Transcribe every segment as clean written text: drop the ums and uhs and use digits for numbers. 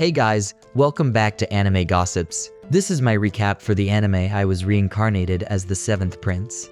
Hey guys, welcome back to Anime Gossips. This is my recap for the anime I Was Reincarnated as the Seventh Prince.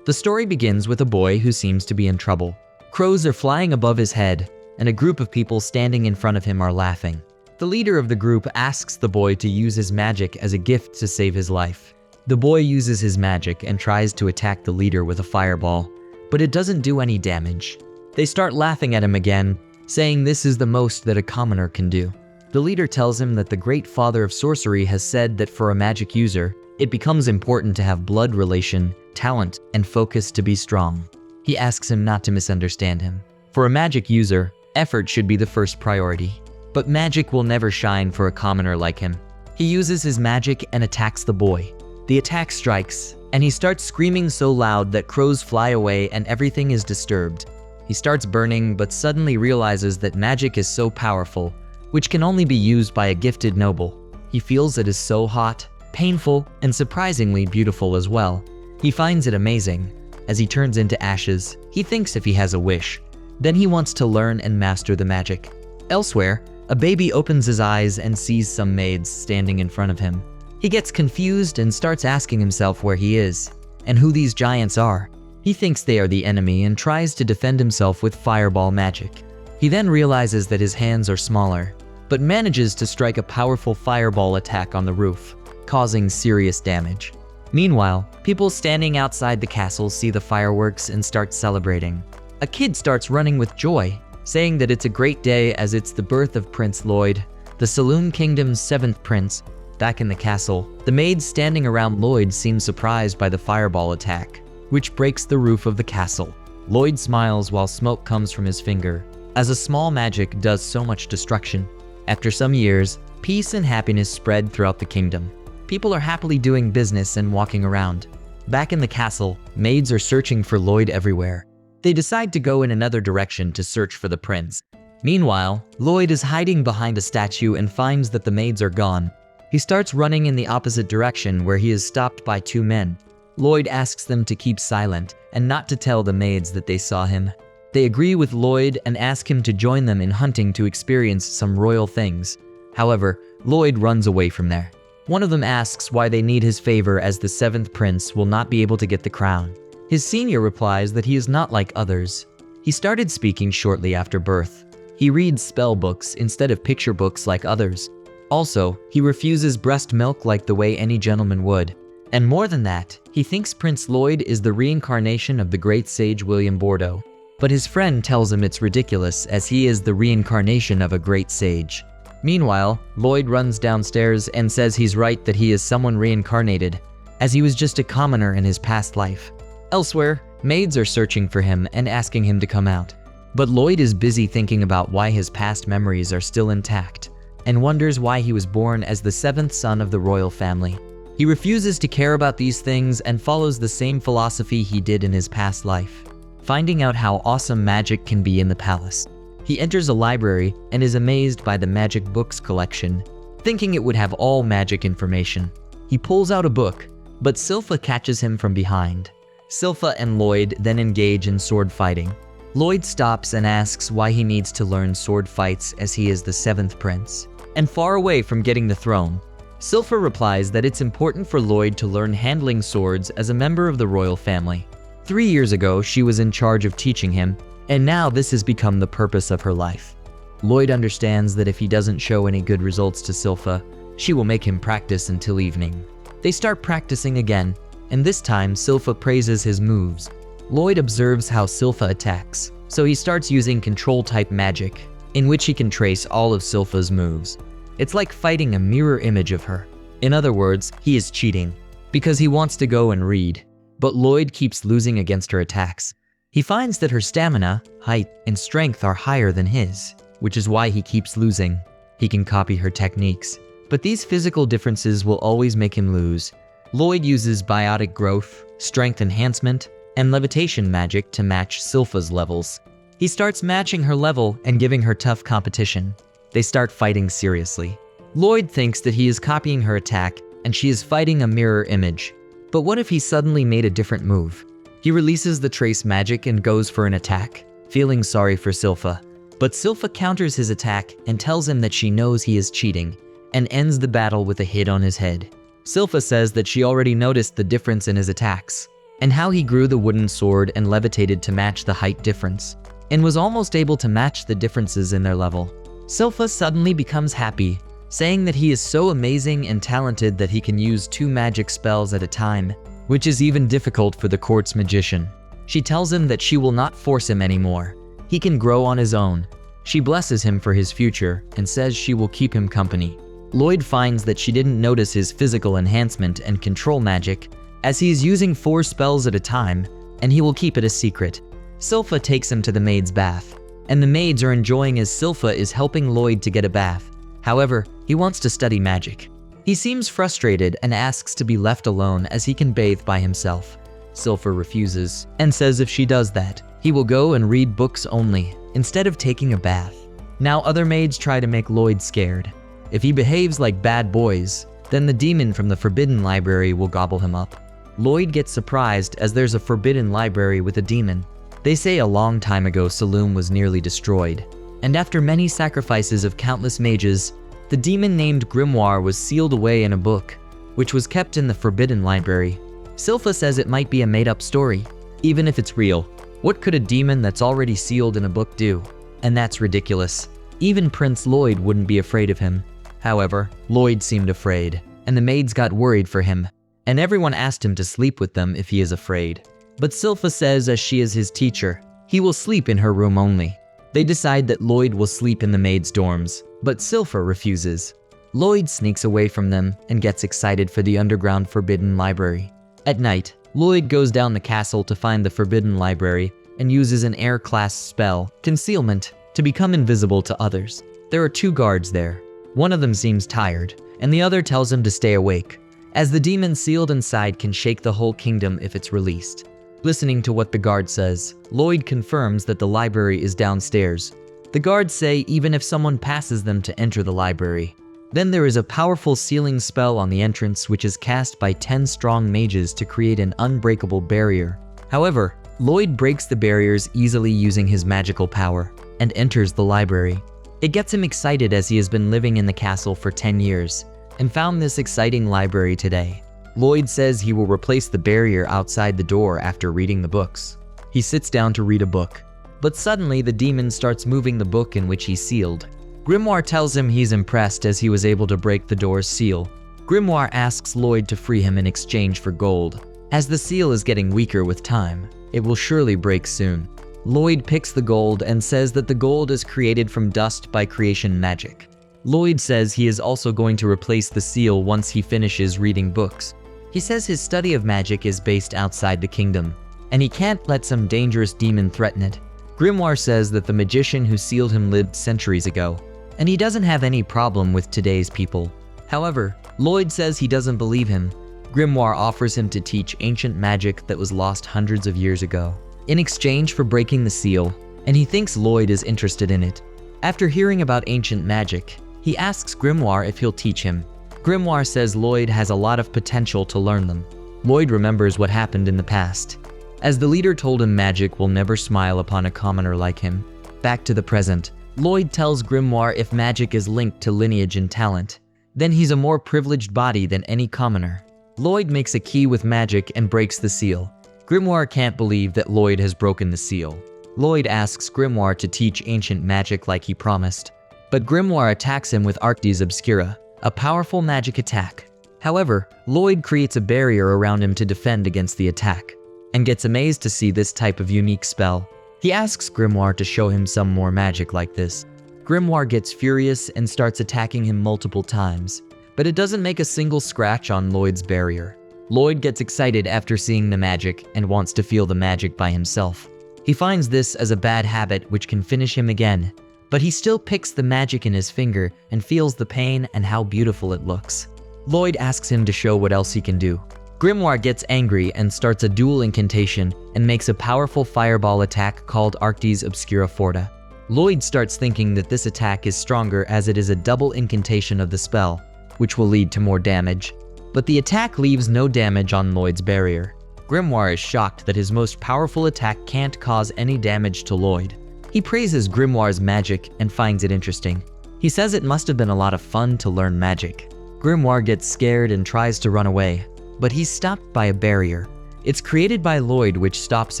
The story begins with a boy who seems to be in trouble. Crows are flying above his head, and a group of people standing in front of him are laughing. The leader of the group asks the boy to use his magic as a gift to save his life. The boy uses his magic and tries to attack the leader with a fireball, but it doesn't do any damage. They start laughing at him again, saying this is the most that a commoner can do. The leader tells him that the great father of sorcery has said that for a magic user, it becomes important to have blood relation, talent, and focus to be strong. He asks him not to misunderstand him. For a magic user, effort should be the first priority. But magic will never shine for a commoner like him. He uses his magic and attacks the boy. The attack strikes, and he starts screaming so loud that crows fly away and everything is disturbed. He starts burning, but suddenly realizes that magic is so powerful, which can only be used by a gifted noble. He feels it is so hot, painful, and surprisingly beautiful as well. He finds it amazing. As he turns into ashes, he thinks if he has a wish, then he wants to learn and master the magic. Elsewhere, a baby opens his eyes and sees some maids standing in front of him. He gets confused and starts asking himself where he is, and who these giants are. He thinks they are the enemy and tries to defend himself with fireball magic. He then realizes that his hands are smaller, but manages to strike a powerful fireball attack on the roof, causing serious damage. Meanwhile, people standing outside the castle see the fireworks and start celebrating. A kid starts running with joy, saying that it's a great day as it's the birth of Prince Lloyd, the Saloon Kingdom's seventh prince. Back in the castle, the maids standing around Lloyd seem surprised by the fireball attack, which breaks the roof of the castle. Lloyd smiles while smoke comes from his finger, as a small magic does so much destruction. After some years, peace and happiness spread throughout the kingdom. People are happily doing business and walking around. Back in the castle, maids are searching for Lloyd everywhere. They decide to go in another direction to search for the prince. Meanwhile, Lloyd is hiding behind a statue and finds that the maids are gone. He starts running in the opposite direction where he is stopped by two men. Lloyd asks them to keep silent and not to tell the maids that they saw him. They agree with Lloyd and ask him to join them in hunting to experience some royal things. However, Lloyd runs away from there. One of them asks why they need his favor as the seventh prince will not be able to get the crown. His senior replies that he is not like others. He started speaking shortly after birth. He reads spell books instead of picture books like others. Also, he refuses breast milk like the way any gentleman would. And more than that, he thinks Prince Lloyd is the reincarnation of the great sage William Bordeaux. But his friend tells him it's ridiculous as he is the reincarnation of a great sage. Meanwhile, Lloyd runs downstairs and says he's right that he is someone reincarnated, as he was just a commoner in his past life. Elsewhere, maids are searching for him and asking him to come out. But Lloyd is busy thinking about why his past memories are still intact, and wonders why he was born as the seventh son of the royal family. He refuses to care about these things and follows the same philosophy he did in his past life, finding out how awesome magic can be in the palace. He enters a library and is amazed by the magic books collection, thinking it would have all magic information. He pulls out a book, but Silfa catches him from behind. Silfa and Lloyd then engage in sword fighting. Lloyd stops and asks why he needs to learn sword fights as he is the seventh prince, and far away from getting the throne. Silfa replies that it's important for Lloyd to learn handling swords as a member of the royal family. 3 years ago, she was in charge of teaching him, and now this has become the purpose of her life. Lloyd understands that if he doesn't show any good results to Silfa, she will make him practice until evening. They start practicing again, and this time Silfa praises his moves. Lloyd observes how Silfa attacks, so he starts using control-type magic, in which he can trace all of Silfa's moves. It's like fighting a mirror image of her. In other words, he is cheating, because he wants to go and read. But Lloyd keeps losing against her attacks. He finds that her stamina, height, and strength are higher than his, which is why he keeps losing. He can copy her techniques, but these physical differences will always make him lose. Lloyd uses biotic growth, strength enhancement, and levitation magic to match Silfa's levels. He starts matching her level and giving her tough competition. They start fighting seriously. Lloyd thinks that he is copying her attack and she is fighting a mirror image. But what if he suddenly made a different move? He releases the trace magic and goes for an attack, feeling sorry for Silfa. But Silfa counters his attack and tells him that she knows he is cheating, and ends the battle with a hit on his head. Silfa says that she already noticed the difference in his attacks, and how he grew the wooden sword and levitated to match the height difference, and was almost able to match the differences in their level. Silfa suddenly becomes happy, saying that he is so amazing and talented that he can use 2 magic spells at a time, which is even difficult for the court's magician. She tells him that she will not force him anymore. He can grow on his own. She blesses him for his future and says she will keep him company. Lloyd finds that she didn't notice his physical enhancement and control magic, as he is using 4 spells at a time, and he will keep it a secret. Silfa takes him to the maid's bath, and the maids are enjoying as Silfa is helping Lloyd to get a bath. However, he wants to study magic. He seems frustrated and asks to be left alone as he can bathe by himself. Silfa refuses, and says if she does that, he will go and read books only, instead of taking a bath. Now other maids try to make Lloyd scared. If he behaves like bad boys, then the demon from the Forbidden Library will gobble him up. Lloyd gets surprised as there's a Forbidden Library with a demon. They say a long time ago Saloon was nearly destroyed, and after many sacrifices of countless mages, the demon named Grimoire was sealed away in a book, which was kept in the Forbidden Library. Silfa says it might be a made-up story. Even if it's real, what could a demon that's already sealed in a book do? And that's ridiculous. Even Prince Lloyd wouldn't be afraid of him. However, Lloyd seemed afraid, and the maids got worried for him, and everyone asked him to sleep with them if he is afraid. But Silfa says as she is his teacher, he will sleep in her room only. They decide that Lloyd will sleep in the maids' dorms, but Silfa refuses. Lloyd sneaks away from them and gets excited for the underground Forbidden Library. At night, Lloyd goes down the castle to find the Forbidden Library and uses an air-class spell, Concealment, to become invisible to others. There are 2 guards there. One of them seems tired, and the other tells him to stay awake, as the demon sealed inside can shake the whole kingdom if it's released. Listening to what the guard says, Lloyd confirms that the library is downstairs. The guards say even if someone passes them to enter the library. Then there is a powerful sealing spell on the entrance which is cast by 10 strong mages to create an unbreakable barrier. However, Lloyd breaks the barriers easily using his magical power, and enters the library. It gets him excited as he has been living in the castle for 10 years, and found this exciting library today. Lloyd says he will replace the barrier outside the door after reading the books. He sits down to read a book, but suddenly the demon starts moving the book in which he sealed. Grimoire tells him he's impressed as he was able to break the door's seal. Grimoire asks Lloyd to free him in exchange for gold. As the seal is getting weaker with time, it will surely break soon. Lloyd picks the gold and says that the gold is created from dust by creation magic. Lloyd says he is also going to replace the seal once he finishes reading books. He says his study of magic is based outside the kingdom, and he can't let some dangerous demon threaten it. Grimoire says that the magician who sealed him lived centuries ago, and he doesn't have any problem with today's people. However, Lloyd says he doesn't believe him. Grimoire offers him to teach ancient magic that was lost hundreds of years ago, in exchange for breaking the seal, and he thinks Lloyd is interested in it. After hearing about ancient magic, he asks Grimoire if he'll teach him. Grimoire says Lloyd has a lot of potential to learn them. Lloyd remembers what happened in the past, as the leader told him magic will never smile upon a commoner like him. Back to the present, Lloyd tells Grimoire if magic is linked to lineage and talent, then he's a more privileged body than any commoner. Lloyd makes a key with magic and breaks the seal. Grimoire can't believe that Lloyd has broken the seal. Lloyd asks Grimoire to teach ancient magic like he promised, but Grimoire attacks him with Arctis Obscura, a powerful magic attack. However, Lloyd creates a barrier around him to defend against the attack, and gets amazed to see this type of unique spell. He asks Grimoire to show him some more magic like this. Grimoire gets furious and starts attacking him multiple times, but it doesn't make a single scratch on Lloyd's barrier. Lloyd gets excited after seeing the magic and wants to feel the magic by himself. He finds this as a bad habit which can finish him again, but he still picks the magic in his finger and feels the pain and how beautiful it looks. Lloyd asks him to show what else he can do. Grimoire gets angry and starts a dual incantation and makes a powerful fireball attack called Arctis Obscura Forta. Lloyd starts thinking that this attack is stronger as it is a double incantation of the spell, which will lead to more damage. But the attack leaves no damage on Lloyd's barrier. Grimoire is shocked that his most powerful attack can't cause any damage to Lloyd. He praises Grimoire's magic and finds it interesting. He says it must have been a lot of fun to learn magic. Grimoire gets scared and tries to run away, but he's stopped by a barrier. It's created by Lloyd, which stops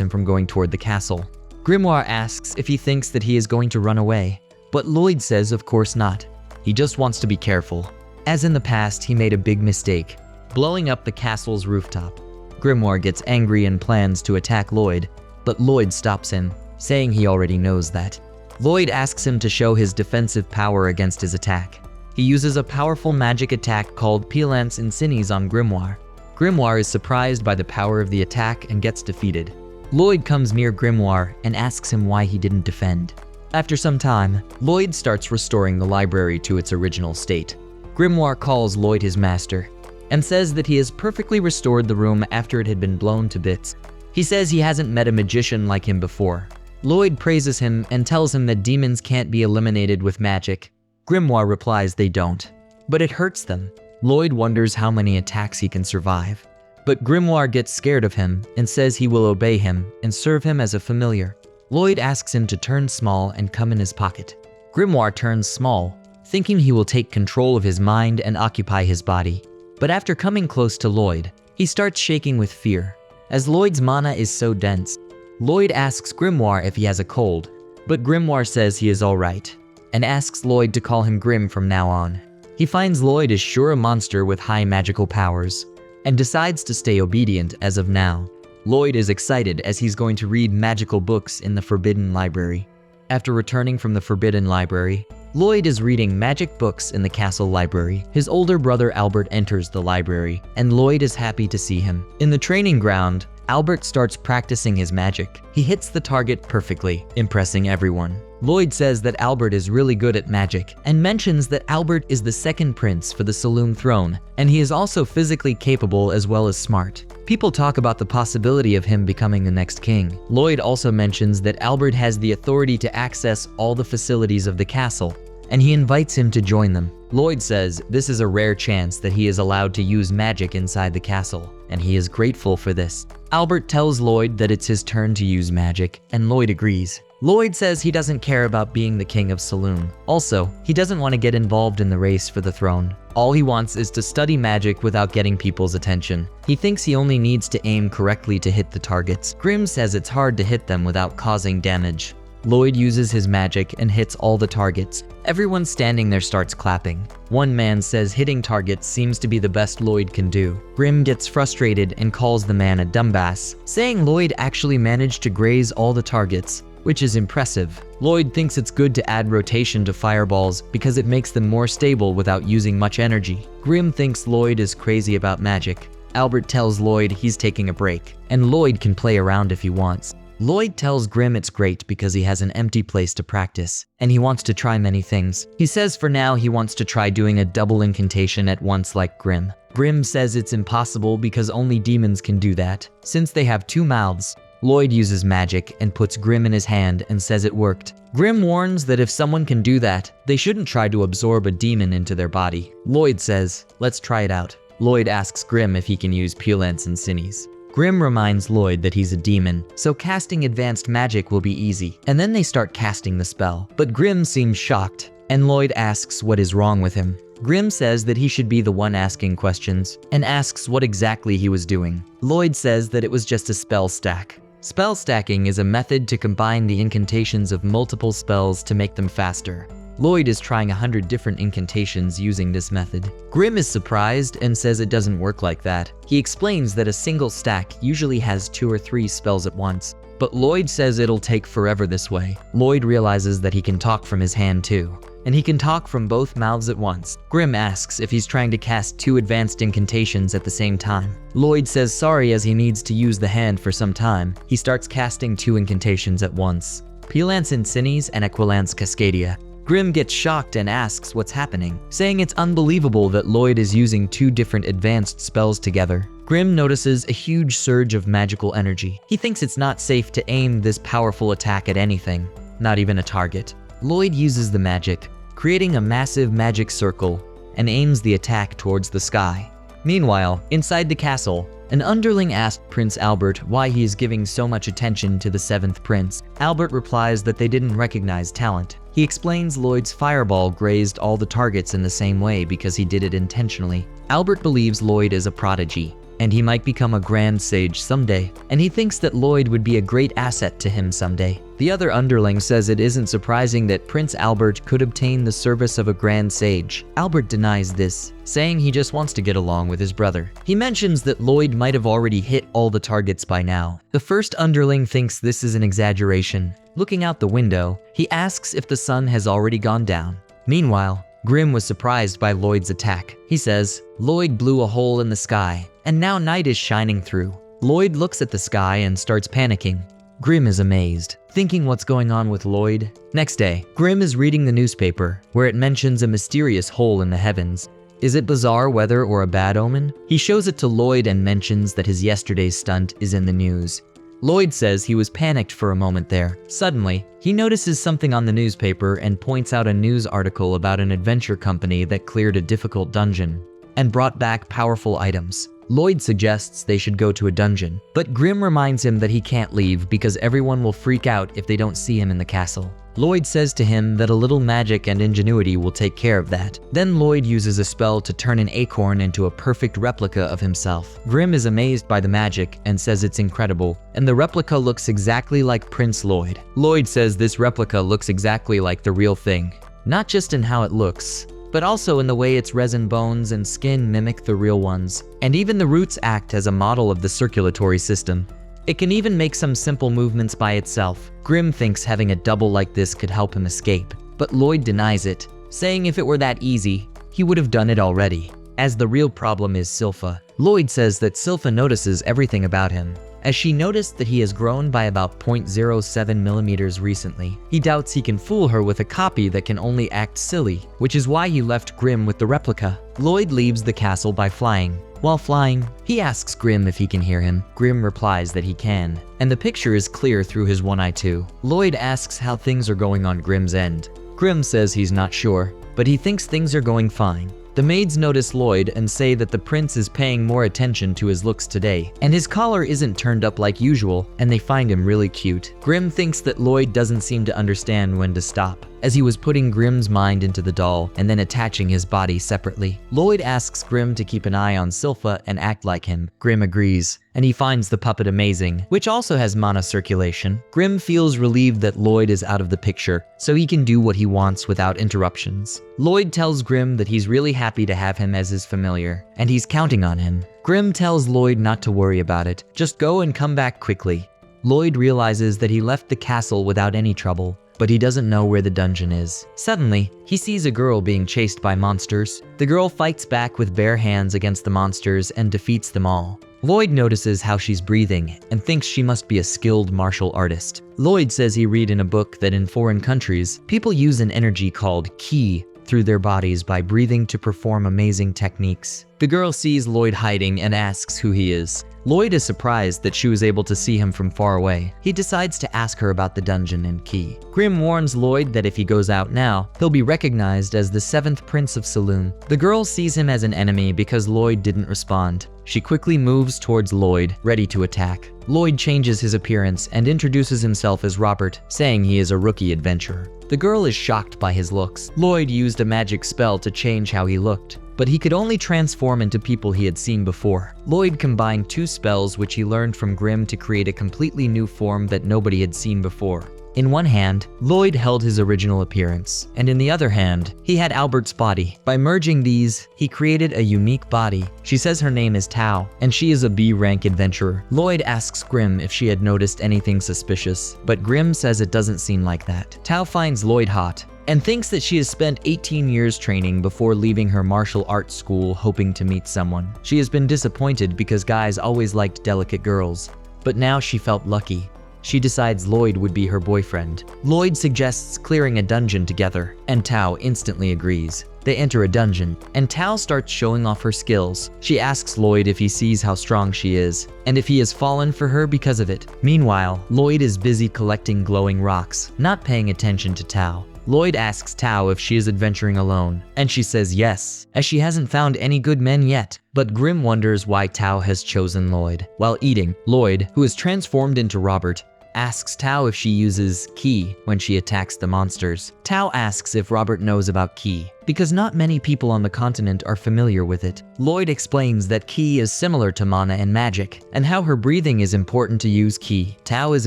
him from going toward the castle. Grimoire asks if he thinks that he is going to run away, but Lloyd says of course not. He just wants to be careful. As in the past, he made a big mistake, blowing up the castle's rooftop. Grimoire gets angry and plans to attack Lloyd, but Lloyd stops him, saying he already knows that. Lloyd asks him to show his defensive power against his attack. He uses a powerful magic attack called Pilance Insinis on Grimoire. Grimoire is surprised by the power of the attack and gets defeated. Lloyd comes near Grimoire and asks him why he didn't defend. After some time, Lloyd starts restoring the library to its original state. Grimoire calls Lloyd his master and says that he has perfectly restored the room after it had been blown to bits. He says he hasn't met a magician like him before. Lloyd praises him and tells him that demons can't be eliminated with magic. Grimoire replies they don't, but it hurts them. Lloyd wonders how many attacks he can survive, but Grimoire gets scared of him and says he will obey him and serve him as a familiar. Lloyd asks him to turn small and come in his pocket. Grimoire turns small, thinking he will take control of his mind and occupy his body. But after coming close to Lloyd, he starts shaking with fear, as Lloyd's mana is so dense. Lloyd asks Grimoire if he has a cold, but Grimoire says he is alright, and asks Lloyd to call him Grim from now on. He finds Lloyd is sure a monster with high magical powers, and decides to stay obedient as of now. Lloyd is excited as he's going to read magical books in the Forbidden Library. After returning from the Forbidden Library, Lloyd is reading magic books in the castle library. His older brother Albert enters the library, and Lloyd is happy to see him. In the training ground, Albert starts practicing his magic. He hits the target perfectly, impressing everyone. Lloyd says that Albert is really good at magic, and mentions that Albert is the second prince for the Saloon throne, and he is also physically capable as well as smart. People talk about the possibility of him becoming the next king. Lloyd also mentions that Albert has the authority to access all the facilities of the castle, and he invites him to join them. Lloyd says this is a rare chance that he is allowed to use magic inside the castle, and he is grateful for this. Albert tells Lloyd that it's his turn to use magic, and Lloyd agrees. Lloyd says he doesn't care about being the king of Saloon. Also, he doesn't want to get involved in the race for the throne. All he wants is to study magic without getting people's attention. He thinks he only needs to aim correctly to hit the targets. Grim says it's hard to hit them without causing damage. Lloyd uses his magic and hits all the targets. Everyone standing there starts clapping. One man says hitting targets seems to be the best Lloyd can do. Grim gets frustrated and calls the man a dumbass, saying Lloyd actually managed to graze all the targets, which is impressive. Lloyd thinks it's good to add rotation to fireballs because it makes them more stable without using much energy. Grim thinks Lloyd is crazy about magic. Albert tells Lloyd he's taking a break, and Lloyd can play around if he wants. Lloyd tells Grim it's great because he has an empty place to practice, and he wants to try many things. He says for now he wants to try doing a double incantation at once like Grim. Grim says it's impossible because only demons can do that, since they have two mouths. Lloyd uses magic and puts Grim in his hand and says it worked. Grim warns that if someone can do that, they shouldn't try to absorb a demon into their body. Lloyd says, let's try it out. Lloyd asks Grim if he can use Pilance Insinis. Grim reminds Lloyd that he's a demon, so casting advanced magic will be easy, and then they start casting the spell. But Grim seems shocked, and Lloyd asks what is wrong with him. Grim says that he should be the one asking questions, and asks what exactly he was doing. Lloyd says that it was just a spell stack. Spell stacking is a method to combine the incantations of multiple spells to make them faster. Lloyd is trying 100 different incantations using this method. Grim is surprised and says it doesn't work like that. He explains that a single stack usually has 2 or 3 spells at once, but Lloyd says it'll take forever this way. Lloyd realizes that he can talk from his hand too, and he can talk from both mouths at once. Grim asks if he's trying to cast 2 advanced incantations at the same time. Lloyd says sorry as he needs to use the hand for some time. He starts casting 2 incantations at once, Pilance Insinis and Equilance Cascadia. Grim gets shocked and asks what's happening, saying it's unbelievable that Lloyd is using 2 different advanced spells together. Grim notices a huge surge of magical energy. He thinks it's not safe to aim this powerful attack at anything, not even a target. Lloyd uses the magic, creating a massive magic circle, and aims the attack towards the sky. Meanwhile, inside the castle, an underling asked Prince Albert why he is giving so much attention to the 7th prince. Albert replies that they didn't recognize talent. He explains Lloyd's fireball grazed all the targets in the same way because he did it intentionally. Albert believes Lloyd is a prodigy, and he might become a grand sage someday, and he thinks that Lloyd would be a great asset to him someday. The other underling says it isn't surprising that Prince Albert could obtain the service of a grand sage. Albert denies this, saying he just wants to get along with his brother. He mentions that Lloyd might have already hit all the targets by now. The first underling thinks this is an exaggeration. Looking out the window, he asks if the sun has already gone down. Meanwhile, Grim was surprised by Lloyd's attack. He says, Lloyd blew a hole in the sky, and now night is shining through. Lloyd looks at the sky and starts panicking. Grim is amazed, thinking what's going on with Lloyd. Next day, Grim is reading the newspaper, where it mentions a mysterious hole in the heavens. Is it bizarre weather or a bad omen? He shows it to Lloyd and mentions that his yesterday's stunt is in the news. Lloyd says he was panicked for a moment there. Suddenly, he notices something on the newspaper and points out a news article about an adventure company that cleared a difficult dungeon and brought back powerful items. Lloyd suggests they should go to a dungeon, but Grim reminds him that he can't leave because everyone will freak out if they don't see him in the castle. Lloyd says to him that a little magic and ingenuity will take care of that. Then Lloyd uses a spell to turn an acorn into a perfect replica of himself. Grim is amazed by the magic and says it's incredible, and the replica looks exactly like Prince Lloyd. Lloyd says this replica looks exactly like the real thing, not just in how it looks, but also in the way its resin bones and skin mimic the real ones. And even the roots act as a model of the circulatory system. It can even make some simple movements by itself. Grim thinks having a double like this could help him escape, but Lloyd denies it, saying if it were that easy, he would have done it already. As the real problem is Silfa. Lloyd says that Silfa notices everything about him, as she noticed that he has grown by about 0.07 millimeters recently. He doubts he can fool her with a copy that can only act silly, which is why he left Grim with the replica. Lloyd leaves the castle by flying. While flying, he asks Grim if he can hear him. Grim replies that he can, and the picture is clear through his one eye too. Lloyd asks how things are going on Grim's end. Grim says he's not sure, but he thinks things are going fine. The maids notice Lloyd and say that the prince is paying more attention to his looks today, and his collar isn't turned up like usual, and they find him really cute. Grim thinks that Lloyd doesn't seem to understand when to stop, as he was putting Grim's mind into the doll and then attaching his body separately. Lloyd asks Grim to keep an eye on Silfa and act like him. Grim agrees, and he finds the puppet amazing, which also has mana circulation. Grim feels relieved that Lloyd is out of the picture, so he can do what he wants without interruptions. Lloyd tells Grim that he's really happy to have him as his familiar, and he's counting on him. Grim tells Lloyd not to worry about it, just go and come back quickly. Lloyd realizes that he left the castle without any trouble, but he doesn't know where the dungeon is. Suddenly, he sees a girl being chased by monsters. The girl fights back with bare hands against the monsters and defeats them all. Lloyd notices how she's breathing and thinks she must be a skilled martial artist. Lloyd says he read in a book that in foreign countries, people use an energy called ki through their bodies by breathing to perform amazing techniques. The girl sees Lloyd hiding and asks who he is. Lloyd is surprised that she was able to see him from far away. He decides to ask her about the dungeon and key. Grim warns Lloyd that if he goes out now, he'll be recognized as the 7th Prince of Saloon. The girl sees him as an enemy because Lloyd didn't respond. She quickly moves towards Lloyd, ready to attack. Lloyd changes his appearance and introduces himself as Robert, saying he is a rookie adventurer. The girl is shocked by his looks. Lloyd used a magic spell to change how he looked, but he could only transform into people he had seen before. Lloyd combined 2 spells which he learned from Grim to create a completely new form that nobody had seen before. In one hand, Lloyd held his original appearance, and in the other hand, he had Albert's body. By merging these, he created a unique body. She says her name is Tao, and she is a B-rank adventurer. Lloyd asks Grim if she had noticed anything suspicious, but Grim says it doesn't seem like that. Tao finds Lloyd hot, and thinks that she has spent 18 years training before leaving her martial arts school hoping to meet someone. She has been disappointed because guys always liked delicate girls, but now she felt lucky. She decides Lloyd would be her boyfriend. Lloyd suggests clearing a dungeon together, and Tao instantly agrees. They enter a dungeon, and Tao starts showing off her skills. She asks Lloyd if he sees how strong she is, and if he has fallen for her because of it. Meanwhile, Lloyd is busy collecting glowing rocks, not paying attention to Tao. Lloyd asks Tao if she is adventuring alone, and she says yes, as she hasn't found any good men yet. But Grim wonders why Tao has chosen Lloyd. While eating, Lloyd, who is transformed into Robert, asks Tao if she uses ki when she attacks the monsters. Tao asks if Robert knows about ki, because not many people on the continent are familiar with it. Lloyd explains that ki is similar to mana and magic, and how her breathing is important to use ki. Tao is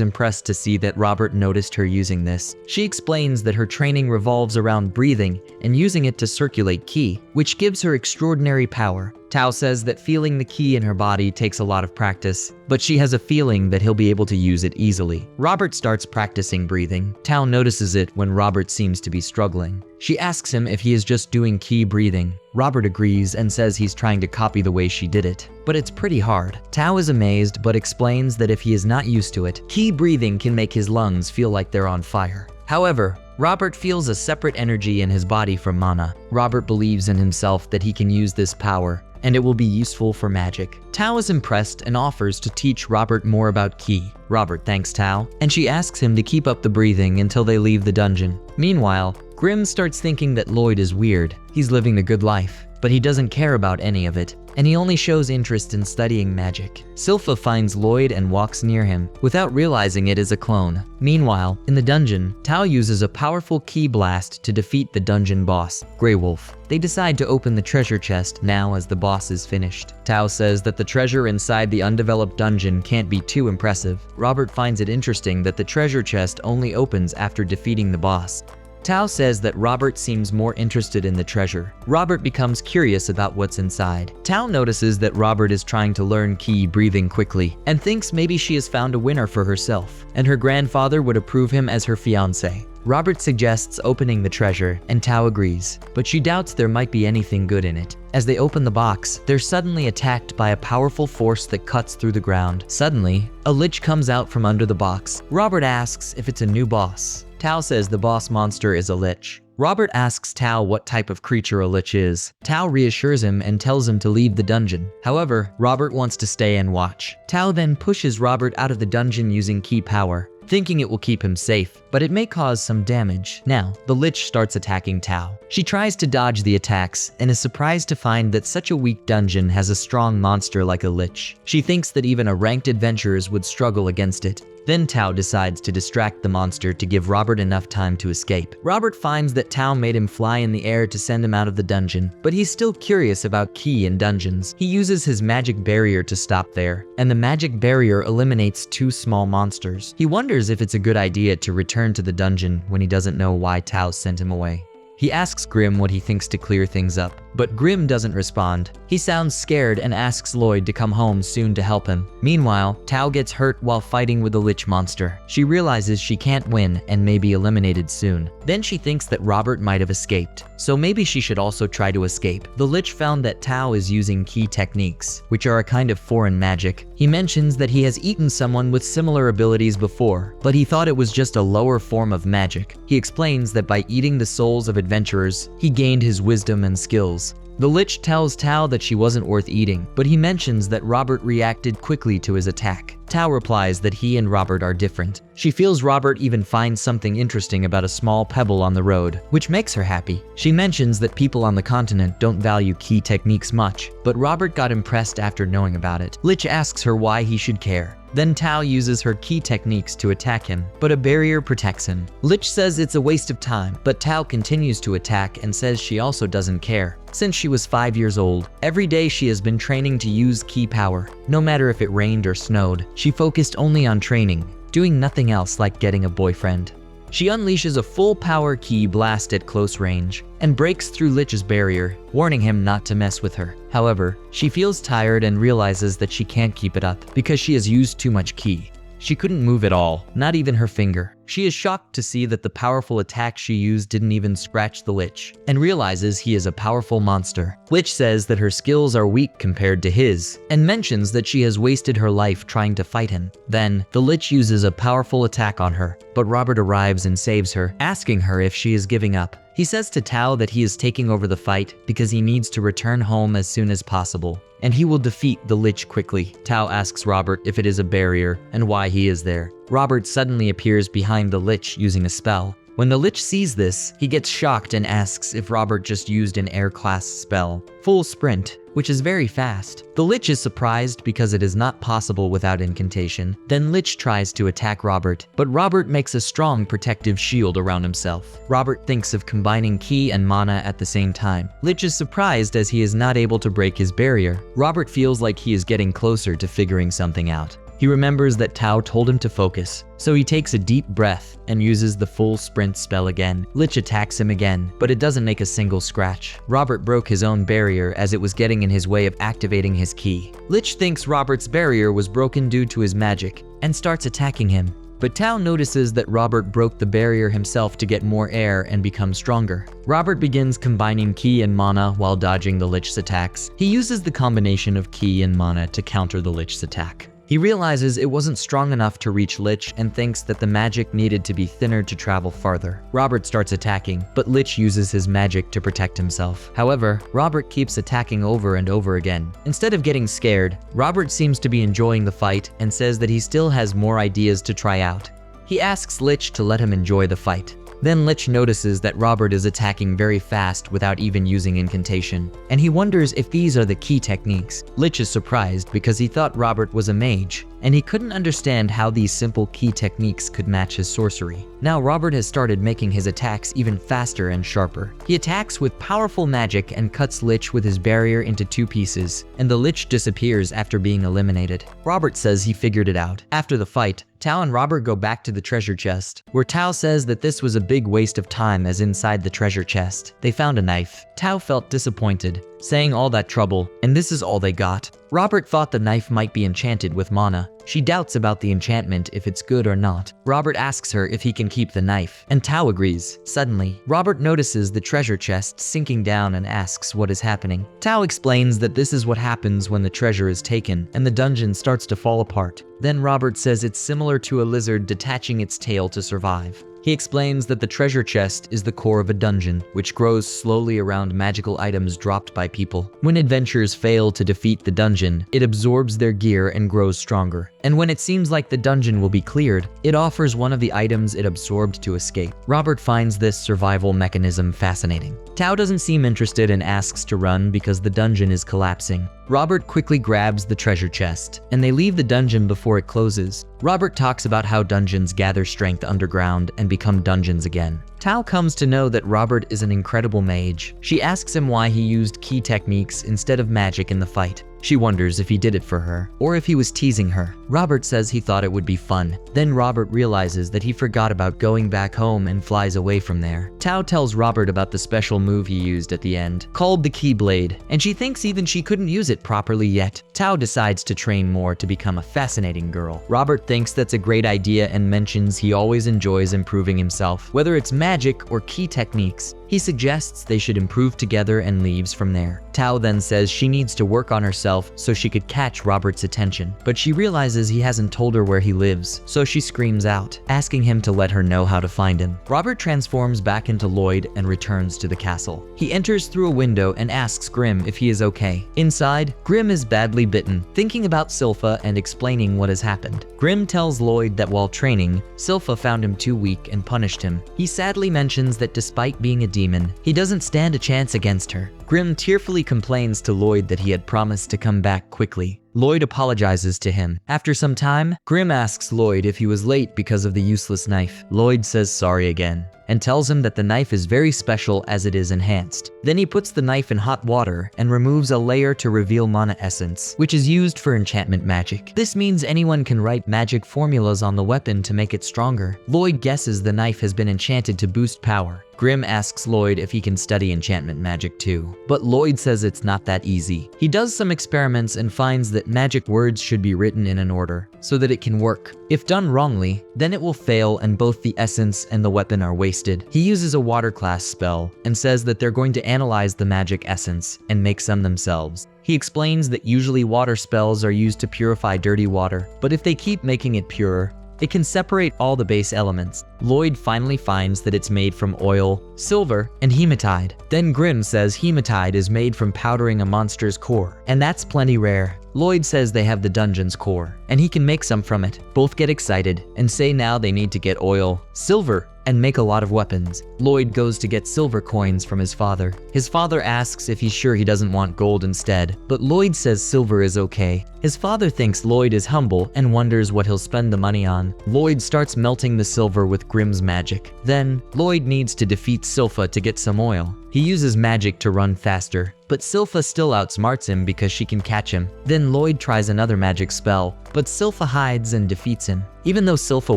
impressed to see that Robert noticed her using this. She explains that her training revolves around breathing and using it to circulate ki, which gives her extraordinary power. Tao says that feeling the ki in her body takes a lot of practice, but she has a feeling that he'll be able to use it easily. Robert starts practicing breathing. Tao notices it when Robert seems to be struggling. She asks him if he is just doing ki breathing. Robert agrees and says he's trying to copy the way she did it, but it's pretty hard. Tao is amazed but explains that if he is not used to it, ki breathing can make his lungs feel like they're on fire. However, Robert feels a separate energy in his body from mana. Robert believes in himself that he can use this power, and it will be useful for magic. Tao is impressed and offers to teach Robert more about ki. Robert thanks Tao, and she asks him to keep up the breathing until they leave the dungeon. Meanwhile, Grim starts thinking that Lloyd is weird. He's living the good life, but he doesn't care about any of it, and he only shows interest in studying magic. Silfa finds Lloyd and walks near him, without realizing it is a clone. Meanwhile, in the dungeon, Tao uses a powerful ki blast to defeat the dungeon boss, Grey Wolf. They decide to open the treasure chest now as the boss is finished. Tao says that the treasure inside the undeveloped dungeon can't be too impressive. Robert finds it interesting that the treasure chest only opens after defeating the boss. Tao says that Robert seems more interested in the treasure. Robert becomes curious about what's inside. Tao notices that Robert is trying to learn ki breathing quickly, and thinks maybe she has found a winner for herself, and her grandfather would approve him as her fiancé. Robert suggests opening the treasure, and Tao agrees, but she doubts there might be anything good in it. As they open the box, they're suddenly attacked by a powerful force that cuts through the ground. Suddenly, a lich comes out from under the box. Robert asks if it's a new boss. Tao says the boss monster is a lich. Robert asks Tao what type of creature a lich is. Tao reassures him and tells him to leave the dungeon. However, Robert wants to stay and watch. Tao then pushes Robert out of the dungeon using ki power, thinking it will keep him safe, but it may cause some damage. Now, the lich starts attacking Tao. She tries to dodge the attacks and is surprised to find that such a weak dungeon has a strong monster like a lich. She thinks that even a ranked adventurers would struggle against it. Then Tao decides to distract the monster to give Robert enough time to escape. Robert finds that Tao made him fly in the air to send him out of the dungeon, but he's still curious about ki in dungeons. He uses his magic barrier to stop there, and the magic barrier eliminates 2 small monsters. He wonders if it's a good idea to return to the dungeon when he doesn't know why Tao sent him away. He asks Grim what he thinks to clear things up, but Grim doesn't respond. He sounds scared and asks Lloyd to come home soon to help him. Meanwhile, Tao gets hurt while fighting with the lich monster. She realizes she can't win and may be eliminated soon. Then she thinks that Robert might have escaped, so maybe she should also try to escape. The lich found that Tao is using ki techniques, which are a kind of foreign magic. He mentions that he has eaten someone with similar abilities before, but he thought it was just a lower form of magic. He explains that by eating the souls of adventurers, he gained his wisdom and skills. The lich tells Tao that she wasn't worth eating, but he mentions that Robert reacted quickly to his attack. Tao replies that he and Robert are different. She feels Robert even finds something interesting about a small pebble on the road, which makes her happy. She mentions that people on the continent don't value ki techniques much, but Robert got impressed after knowing about it. Lich asks her why he should care. Then Tao uses her ki techniques to attack him, but a barrier protects him. Lich says it's a waste of time, but Tao continues to attack and says she also doesn't care. Since she was 5 years old, every day she has been training to use ki power. No matter if it rained or snowed, she focused only on training, doing nothing else like getting a boyfriend. She unleashes a full power ki blast at close range and breaks through Lich's barrier, warning him not to mess with her. However, she feels tired and realizes that she can't keep it up because she has used too much ki. She couldn't move at all, not even her finger. She is shocked to see that the powerful attack she used didn't even scratch the Lich, and realizes he is a powerful monster. Lich says that her skills are weak compared to his, and mentions that she has wasted her life trying to fight him. Then, the Lich uses a powerful attack on her, but Robert arrives and saves her, asking her if she is giving up. He says to Tao that he is taking over the fight because he needs to return home as soon as possible, and he will defeat the Lich quickly. Tao asks Robert if it is a barrier and why he is there. Robert suddenly appears behind the Lich using a spell, When the Lich sees this, he gets shocked and asks if Robert just used an air class spell, Full Sprint, which is very fast. The Lich is surprised because it is not possible without incantation. Then Lich tries to attack Robert, but Robert makes a strong protective shield around himself. Robert thinks of combining ki and mana at the same time. Lich is surprised as he is not able to break his barrier. Robert feels like he is getting closer to figuring something out. He remembers that Tao told him to focus, so he takes a deep breath and uses the Full Sprint spell again. Lich attacks him again, but it doesn't make a single scratch. Robert broke his own barrier as it was getting in his way of activating his ki. Lich thinks Robert's barrier was broken due to his magic and starts attacking him. But Tao notices that Robert broke the barrier himself to get more air and become stronger. Robert begins combining ki and mana while dodging the Lich's attacks. He uses the combination of ki and mana to counter the Lich's attack. He realizes it wasn't strong enough to reach Lich and thinks that the magic needed to be thinner to travel farther. Robert starts attacking, but Lich uses his magic to protect himself. However, Robert keeps attacking over and over again. Instead of getting scared, Robert seems to be enjoying the fight and says that he still has more ideas to try out. He asks Lich to let him enjoy the fight. Then Lich notices that Robert is attacking very fast without even using incantation, and he wonders if these are the key techniques. Lich is surprised because he thought Robert was a mage, and he couldn't understand how these simple key techniques could match his sorcery. Now Robert has started making his attacks even faster and sharper. He attacks with powerful magic and cuts Lich with his barrier into 2 pieces, and the Lich disappears after being eliminated. Robert says he figured it out. After the fight, Tao and Robert go back to the treasure chest, where Tao says that this was a big waste of time as inside the treasure chest they found a knife. Tao felt disappointed, saying all that trouble, and this is all they got. Robert thought the knife might be enchanted with mana. She doubts about the enchantment if it's good or not. Robert asks her if he can keep the knife, and Tao agrees. Suddenly, Robert notices the treasure chest sinking down and asks what is happening. Tao explains that this is what happens when the treasure is taken, and the dungeon starts to fall apart. Then Robert says it's similar to a lizard detaching its tail to survive. He explains that the treasure chest is the core of a dungeon, which grows slowly around magical items dropped by people. When adventurers fail to defeat the dungeon, it absorbs their gear and grows stronger. And when it seems like the dungeon will be cleared, it offers one of the items it absorbed to escape. Robert finds this survival mechanism fascinating. Tao doesn't seem interested and asks to run because the dungeon is collapsing. Robert quickly grabs the treasure chest, and they leave the dungeon before it closes. Robert talks about how dungeons gather strength underground and become dungeons again. Tao comes to know that Robert is an incredible mage. She asks him why he used key techniques instead of magic in the fight. She wonders if he did it for her, or if he was teasing her. Robert says he thought it would be fun. Then Robert realizes that he forgot about going back home and flies away from there. Tao tells Robert about the special move he used at the end, called the Keyblade, and she thinks even she couldn't use it properly yet. Tao decides to train more to become a fascinating girl. Robert thinks that's a great idea and mentions he always enjoys improving himself, whether it's magic or key techniques. He suggests they should improve together and leaves from there. Tao then says she needs to work on herself so she could catch Robert's attention, but she realizes he hasn't told her where he lives, so she screams out, asking him to let her know how to find him. Robert transforms back into Lloyd and returns to the castle. He enters through a window and asks Grim if he is okay. Inside, Grim is badly bitten, thinking about Silfa and explaining what has happened. Grim tells Lloyd that while training, Silfa found him too weak and punished him. He sadly mentions that despite being a demon, he doesn't stand a chance against her. Grim tearfully complains to Lloyd that he had promised to come back quickly. Lloyd apologizes to him. After some time, Grim asks Lloyd if he was late because of the useless knife. Lloyd says sorry again, and tells him that the knife is very special as it is enhanced. Then he puts the knife in hot water and removes a layer to reveal mana essence, which is used for enchantment magic. This means anyone can write magic formulas on the weapon to make it stronger. Lloyd guesses the knife has been enchanted to boost power. Grim asks Lloyd if he can study enchantment magic too, but Lloyd says it's not that easy. He does some experiments and finds that magic words should be written in an order so that it can work. If done wrongly, then it will fail and both the essence and the weapon are wasted. He uses a water class spell and says that they're going to analyze the magic essence and make some themselves. He explains that usually water spells are used to purify dirty water, but if they keep making it purer, it can separate all the base elements. Lloyd finally finds that it's made from oil, silver, and hematite. Then Grim says hematite is made from powdering a monster's core, and that's plenty rare. Lloyd says they have the dungeon's core, and he can make some from it. Both get excited and say now they need to get oil, silver, and make a lot of weapons. Lloyd goes to get silver coins from his father. His father asks if he's sure he doesn't want gold instead, but Lloyd says silver is okay. His father thinks Lloyd is humble and wonders what he'll spend the money on. Lloyd starts melting the silver with Grimm's magic. Then, Lloyd needs to defeat Silfa to get some oil. He uses magic to run faster, but Silfa still outsmarts him because she can catch him. Then Lloyd tries another magic spell, but Silfa hides and defeats him. Even though Silfa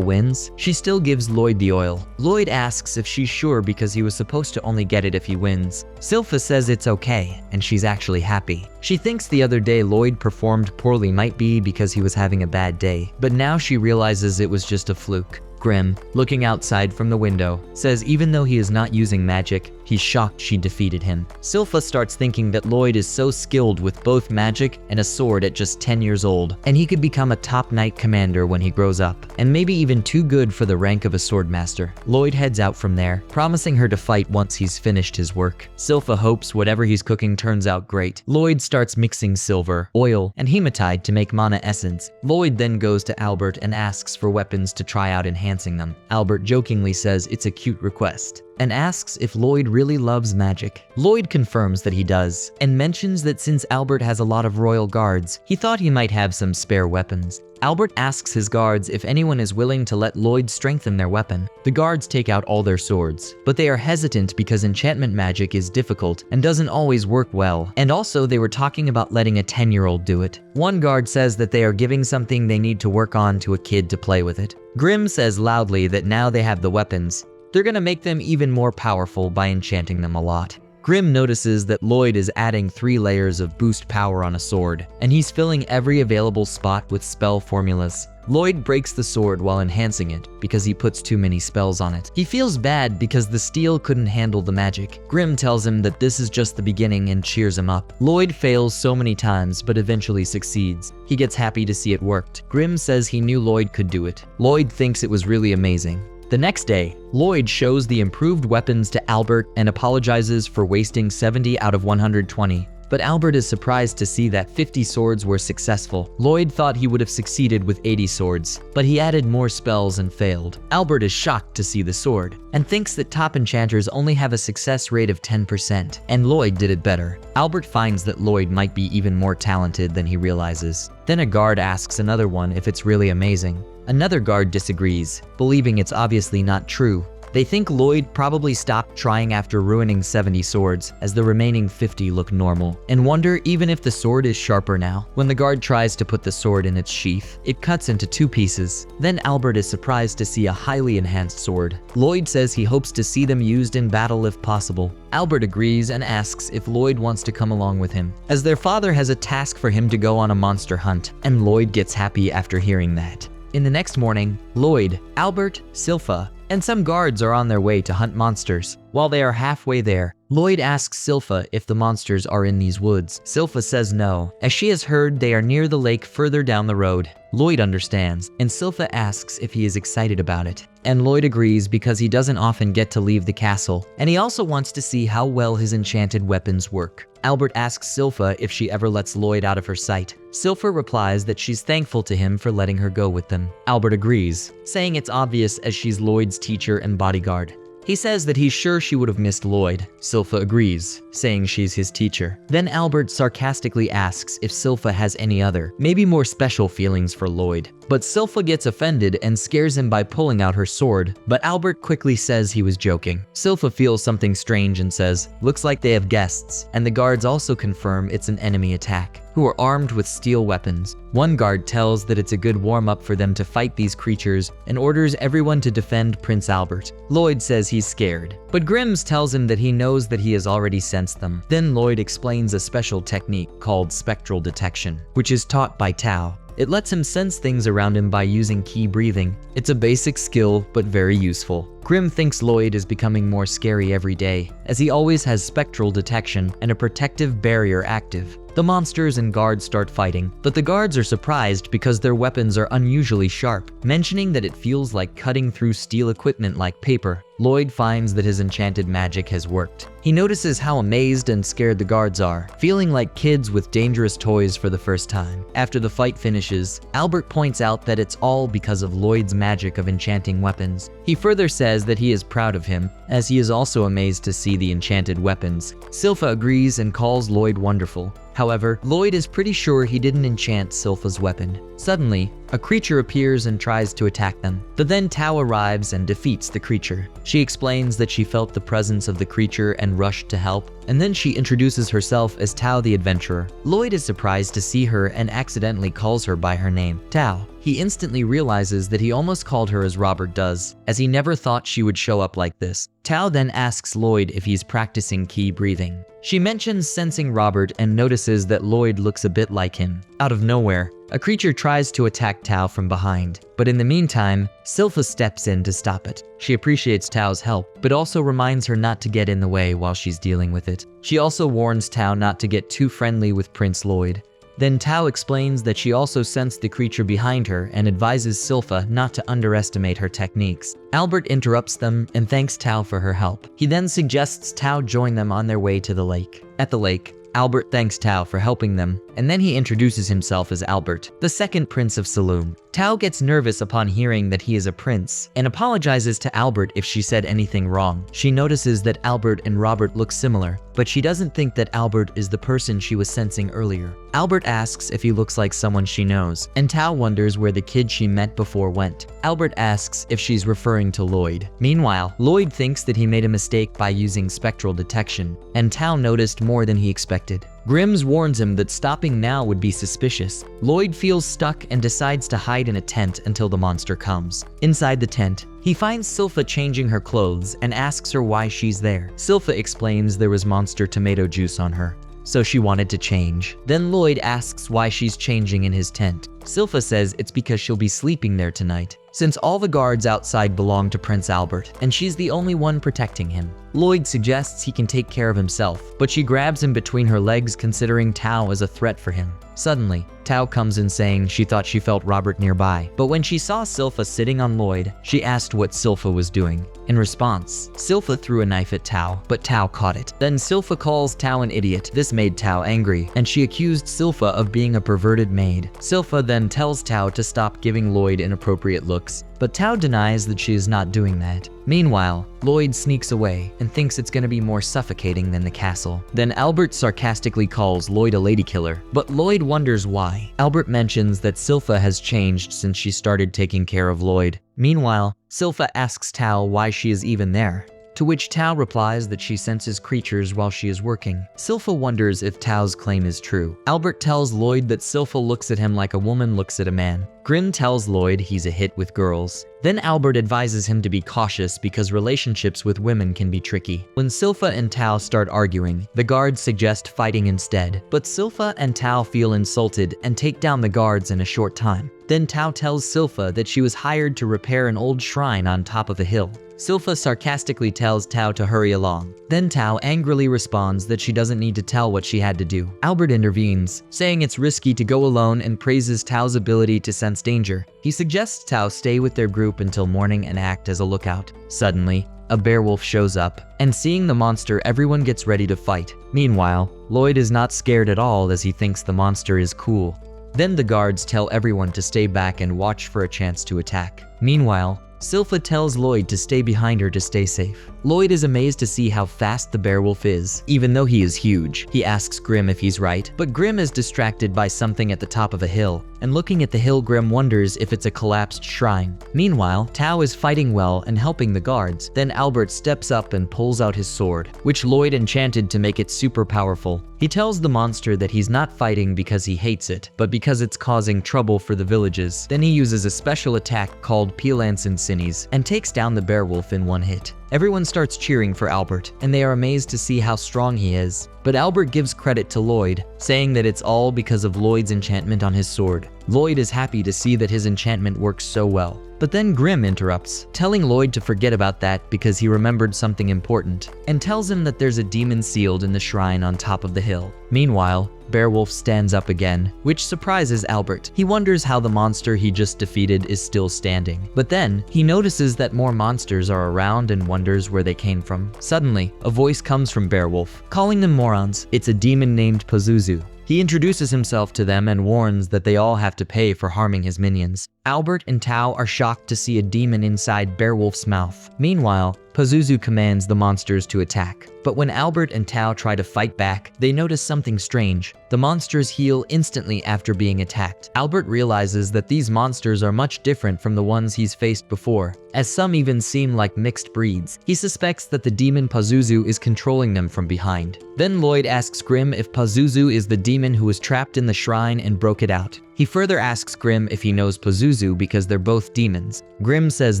wins, she still gives Lloyd the oil. Lloyd asks if she's sure because he was supposed to only get it if he wins. Silfa says it's okay, and she's actually happy. She thinks the other day Lloyd performed poorly might be because he was having a bad day, but now she realizes it was just a fluke. Grimm, looking outside from the window, says even though he is not using magic, he's shocked she defeated him. Silfa starts thinking that Lloyd is so skilled with both magic and a sword at just 10 years old, and he could become a top knight commander when he grows up, and maybe even too good for the rank of a swordmaster. Lloyd heads out from there, promising her to fight once he's finished his work. Silfa hopes whatever he's cooking turns out great. Lloyd starts mixing silver, oil, and hematite to make mana essence. Lloyd then goes to Albert and asks for weapons to try out enhancing them. Albert jokingly says it's a cute request, and asks if Lloyd really loves magic. Lloyd confirms that he does, and mentions that since Albert has a lot of royal guards, he thought he might have some spare weapons. Albert asks his guards if anyone is willing to let Lloyd strengthen their weapon. The guards take out all their swords, but they are hesitant because enchantment magic is difficult and doesn't always work well, and also they were talking about letting a 10-year-old do it. One guard says that they are giving something they need to work on to a kid to play with it. Grimm says loudly that now they have the weapons, they're gonna make them even more powerful by enchanting them a lot. Grimm notices that Lloyd is adding 3 layers of boost power on a sword, and he's filling every available spot with spell formulas. Lloyd breaks the sword while enhancing it because he puts too many spells on it. He feels bad because the steel couldn't handle the magic. Grimm tells him that this is just the beginning and cheers him up. Lloyd fails so many times but eventually succeeds. He gets happy to see it worked. Grimm says he knew Lloyd could do it. Lloyd thinks it was really amazing. The next day, Lloyd shows the improved weapons to Albert and apologizes for wasting 70 out of 120. But Albert is surprised to see that 50 swords were successful. Lloyd thought he would have succeeded with 80 swords, but he added more spells and failed. Albert is shocked to see the sword, and thinks that top enchanters only have a success rate of 10%, and Lloyd did it better. Albert finds that Lloyd might be even more talented than he realizes. Then a guard asks another one if it's really amazing. Another guard disagrees, believing it's obviously not true. They think Lloyd probably stopped trying after ruining 70 swords, as the remaining 50 look normal, and wonder even if the sword is sharper now. When the guard tries to put the sword in its sheath, it cuts into 2 pieces. Then Albert is surprised to see a highly enhanced sword. Lloyd says he hopes to see them used in battle if possible. Albert agrees and asks if Lloyd wants to come along with him, as their father has a task for him to go on a monster hunt, and Lloyd gets happy after hearing that. In the next morning, Lloyd, Albert, Silfa, and some guards are on their way to hunt monsters. While they are halfway there, Lloyd asks Silfa if the monsters are in these woods. Silfa says no, as she has heard they are near the lake further down the road. Lloyd understands, and Silfa asks if he is excited about it. And Lloyd agrees because he doesn't often get to leave the castle, and he also wants to see how well his enchanted weapons work. Albert asks Silfa if she ever lets Lloyd out of her sight. Silfa replies that she's thankful to him for letting her go with them. Albert agrees, saying it's obvious as she's Lloyd's teacher and bodyguard. He says that he's sure she would have missed Lloyd. Silfa agrees, saying she's his teacher. Then Albert sarcastically asks if Silfa has any other, maybe more special feelings for Lloyd. But Silfa gets offended and scares him by pulling out her sword, but Albert quickly says he was joking. Silfa feels something strange and says, "Looks like they have guests," and the guards also confirm it's an enemy attack, who are armed with steel weapons. One guard tells that it's a good warm-up for them to fight these creatures and orders everyone to defend Prince Albert. Lloyd says he's scared, but Grimm's tells him that he knows that he has already sensed them. Then Lloyd explains a special technique called spectral detection, which is taught by Tao. It lets him sense things around him by using key breathing. It's a basic skill, but very useful. Grimm thinks Lloyd is becoming more scary every day, as he always has spectral detection and a protective barrier active. The monsters and guards start fighting, but the guards are surprised because their weapons are unusually sharp, mentioning that it feels like cutting through steel equipment like paper. Lloyd finds that his enchanted magic has worked. He notices how amazed and scared the guards are, feeling like kids with dangerous toys for the first time. After the fight finishes, Albert points out that it's all because of Lloyd's magic of enchanting weapons. He further says says that he is proud of him, as he is also amazed to see the enchanted weapons. Silfa agrees and calls Lloyd wonderful. However, Lloyd is pretty sure he didn't enchant Silfa's weapon. Suddenly, a creature appears and tries to attack them, but then Towa arrives and defeats the creature. She explains that she felt the presence of the creature and rushed to help, and then she introduces herself as Tao the adventurer. Lloyd is surprised to see her and accidentally calls her by her name, Tao. He instantly realizes that he almost called her as Robert does, as he never thought she would show up like this. Tao then asks Lloyd if he's practicing key breathing. She mentions sensing Robert and notices that Lloyd looks a bit like him. Out of nowhere, a creature tries to attack Tao from behind, but in the meantime, Silfa steps in to stop it. She appreciates Tao's help, but also reminds her not to get in the way while she's dealing with it. She also warns Tao not to get too friendly with Prince Lloyd. Then Tao explains that she also sensed the creature behind her and advises Silfa not to underestimate her techniques. Albert interrupts them and thanks Tao for her help. He then suggests Tao join them on their way to the lake. At the lake, Albert thanks Tao for helping them, and then he introduces himself as Albert, the second prince of Saloon. Tao gets nervous upon hearing that he is a prince, and apologizes to Albert if she said anything wrong. She notices that Albert and Robert look similar, but she doesn't think that Albert is the person she was sensing earlier. Albert asks if he looks like someone she knows, and Tao wonders where the kid she met before went. Albert asks if she's referring to Lloyd. Meanwhile, Lloyd thinks that he made a mistake by using spectral detection, and Tao noticed more than he expected. Grimm's warns him that stopping now would be suspicious. Lloyd feels stuck and decides to hide in a tent until the monster comes. Inside the tent, he finds Silfa changing her clothes and asks her why she's there. Silfa explains there was monster tomato juice on her, so she wanted to change. Then Lloyd asks why she's changing in his tent. Silfa says it's because she'll be sleeping there tonight, since all the guards outside belong to Prince Albert, and she's the only one protecting him. Lloyd suggests he can take care of himself, but she grabs him between her legs considering Tao as a threat for him. Suddenly, Tao comes in saying she thought she felt Robert nearby, but when she saw Silfa sitting on Lloyd, she asked what Silfa was doing. In response, Silfa threw a knife at Tao, but Tao caught it. Then Silfa calls Tao an idiot. This made Tao angry, and she accused Silfa of being a perverted maid. Silfa then tells Tao to stop giving Lloyd inappropriate looks, but Tao denies that she is not doing that. Meanwhile, Lloyd sneaks away and thinks it's gonna be more suffocating than the castle. Then Albert sarcastically calls Lloyd a lady killer, but Lloyd wonders why. Albert mentions that Silfa has changed since she started taking care of Lloyd. Meanwhile, Silfa asks Tao why she is even there, to which Tao replies that she senses creatures while she is working. Silfa wonders if Tao's claim is true. Albert tells Lloyd that Silfa looks at him like a woman looks at a man. Grimm tells Lloyd he's a hit with girls. Then Albert advises him to be cautious because relationships with women can be tricky. When Silfa and Tao start arguing, the guards suggest fighting instead, but Silfa and Tao feel insulted and take down the guards in a short time. Then Tao tells Silfa that she was hired to repair an old shrine on top of a hill. Silfa sarcastically tells Tao to hurry along. Then Tao angrily responds that she doesn't need to tell what she had to do. Albert intervenes, saying it's risky to go alone and praises Tao's ability to sense danger. He suggests Tao stay with their group until morning and act as a lookout. Suddenly, a bearwolf shows up, and seeing the monster, everyone gets ready to fight. Meanwhile, Lloyd is not scared at all as he thinks the monster is cool. Then the guards tell everyone to stay back and watch for a chance to attack. Meanwhile, Silfa tells Lloyd to stay behind her to stay safe. Lloyd is amazed to see how fast the bearwolf is, even though he is huge. He asks Grimm if he's right, but Grimm is distracted by something at the top of a hill, and looking at the hill, Grimm wonders if it's a collapsed shrine. Meanwhile, Tao is fighting well and helping the guards. Then Albert steps up and pulls out his sword, which Lloyd enchanted to make it super powerful. He tells the monster that he's not fighting because he hates it, but because it's causing trouble for the villages. Then he uses a special attack called Pilansinsinis and takes down the bearwolf in one hit. Everyone starts cheering for Albert, and they are amazed to see how strong he is. But Albert gives credit to Lloyd, saying that it's all because of Lloyd's enchantment on his sword. Lloyd is happy to see that his enchantment works so well. But then Grimm interrupts, telling Lloyd to forget about that because he remembered something important, and tells him that there's a demon sealed in the shrine on top of the hill. Meanwhile, Bearwolf stands up again, which surprises Albert. He wonders how the monster he just defeated is still standing. But then, he notices that more monsters are around and wonders where they came from. Suddenly, a voice comes from Bearwolf, calling them morons. It's a demon named Pazuzu. He introduces himself to them and warns that they all have to pay for harming his minions. Albert and Tao are shocked to see a demon inside Bearwolf's mouth. Meanwhile, Pazuzu commands the monsters to attack. But when Albert and Tao try to fight back, they notice something strange. The monsters heal instantly after being attacked. Albert realizes that these monsters are much different from the ones he's faced before, as some even seem like mixed breeds. He suspects that the demon Pazuzu is controlling them from behind. Then Lloyd asks Grim if Pazuzu is the demon who was trapped in the shrine and broke it out. He further asks Grim if he knows Pazuzu because they're both demons. Grim says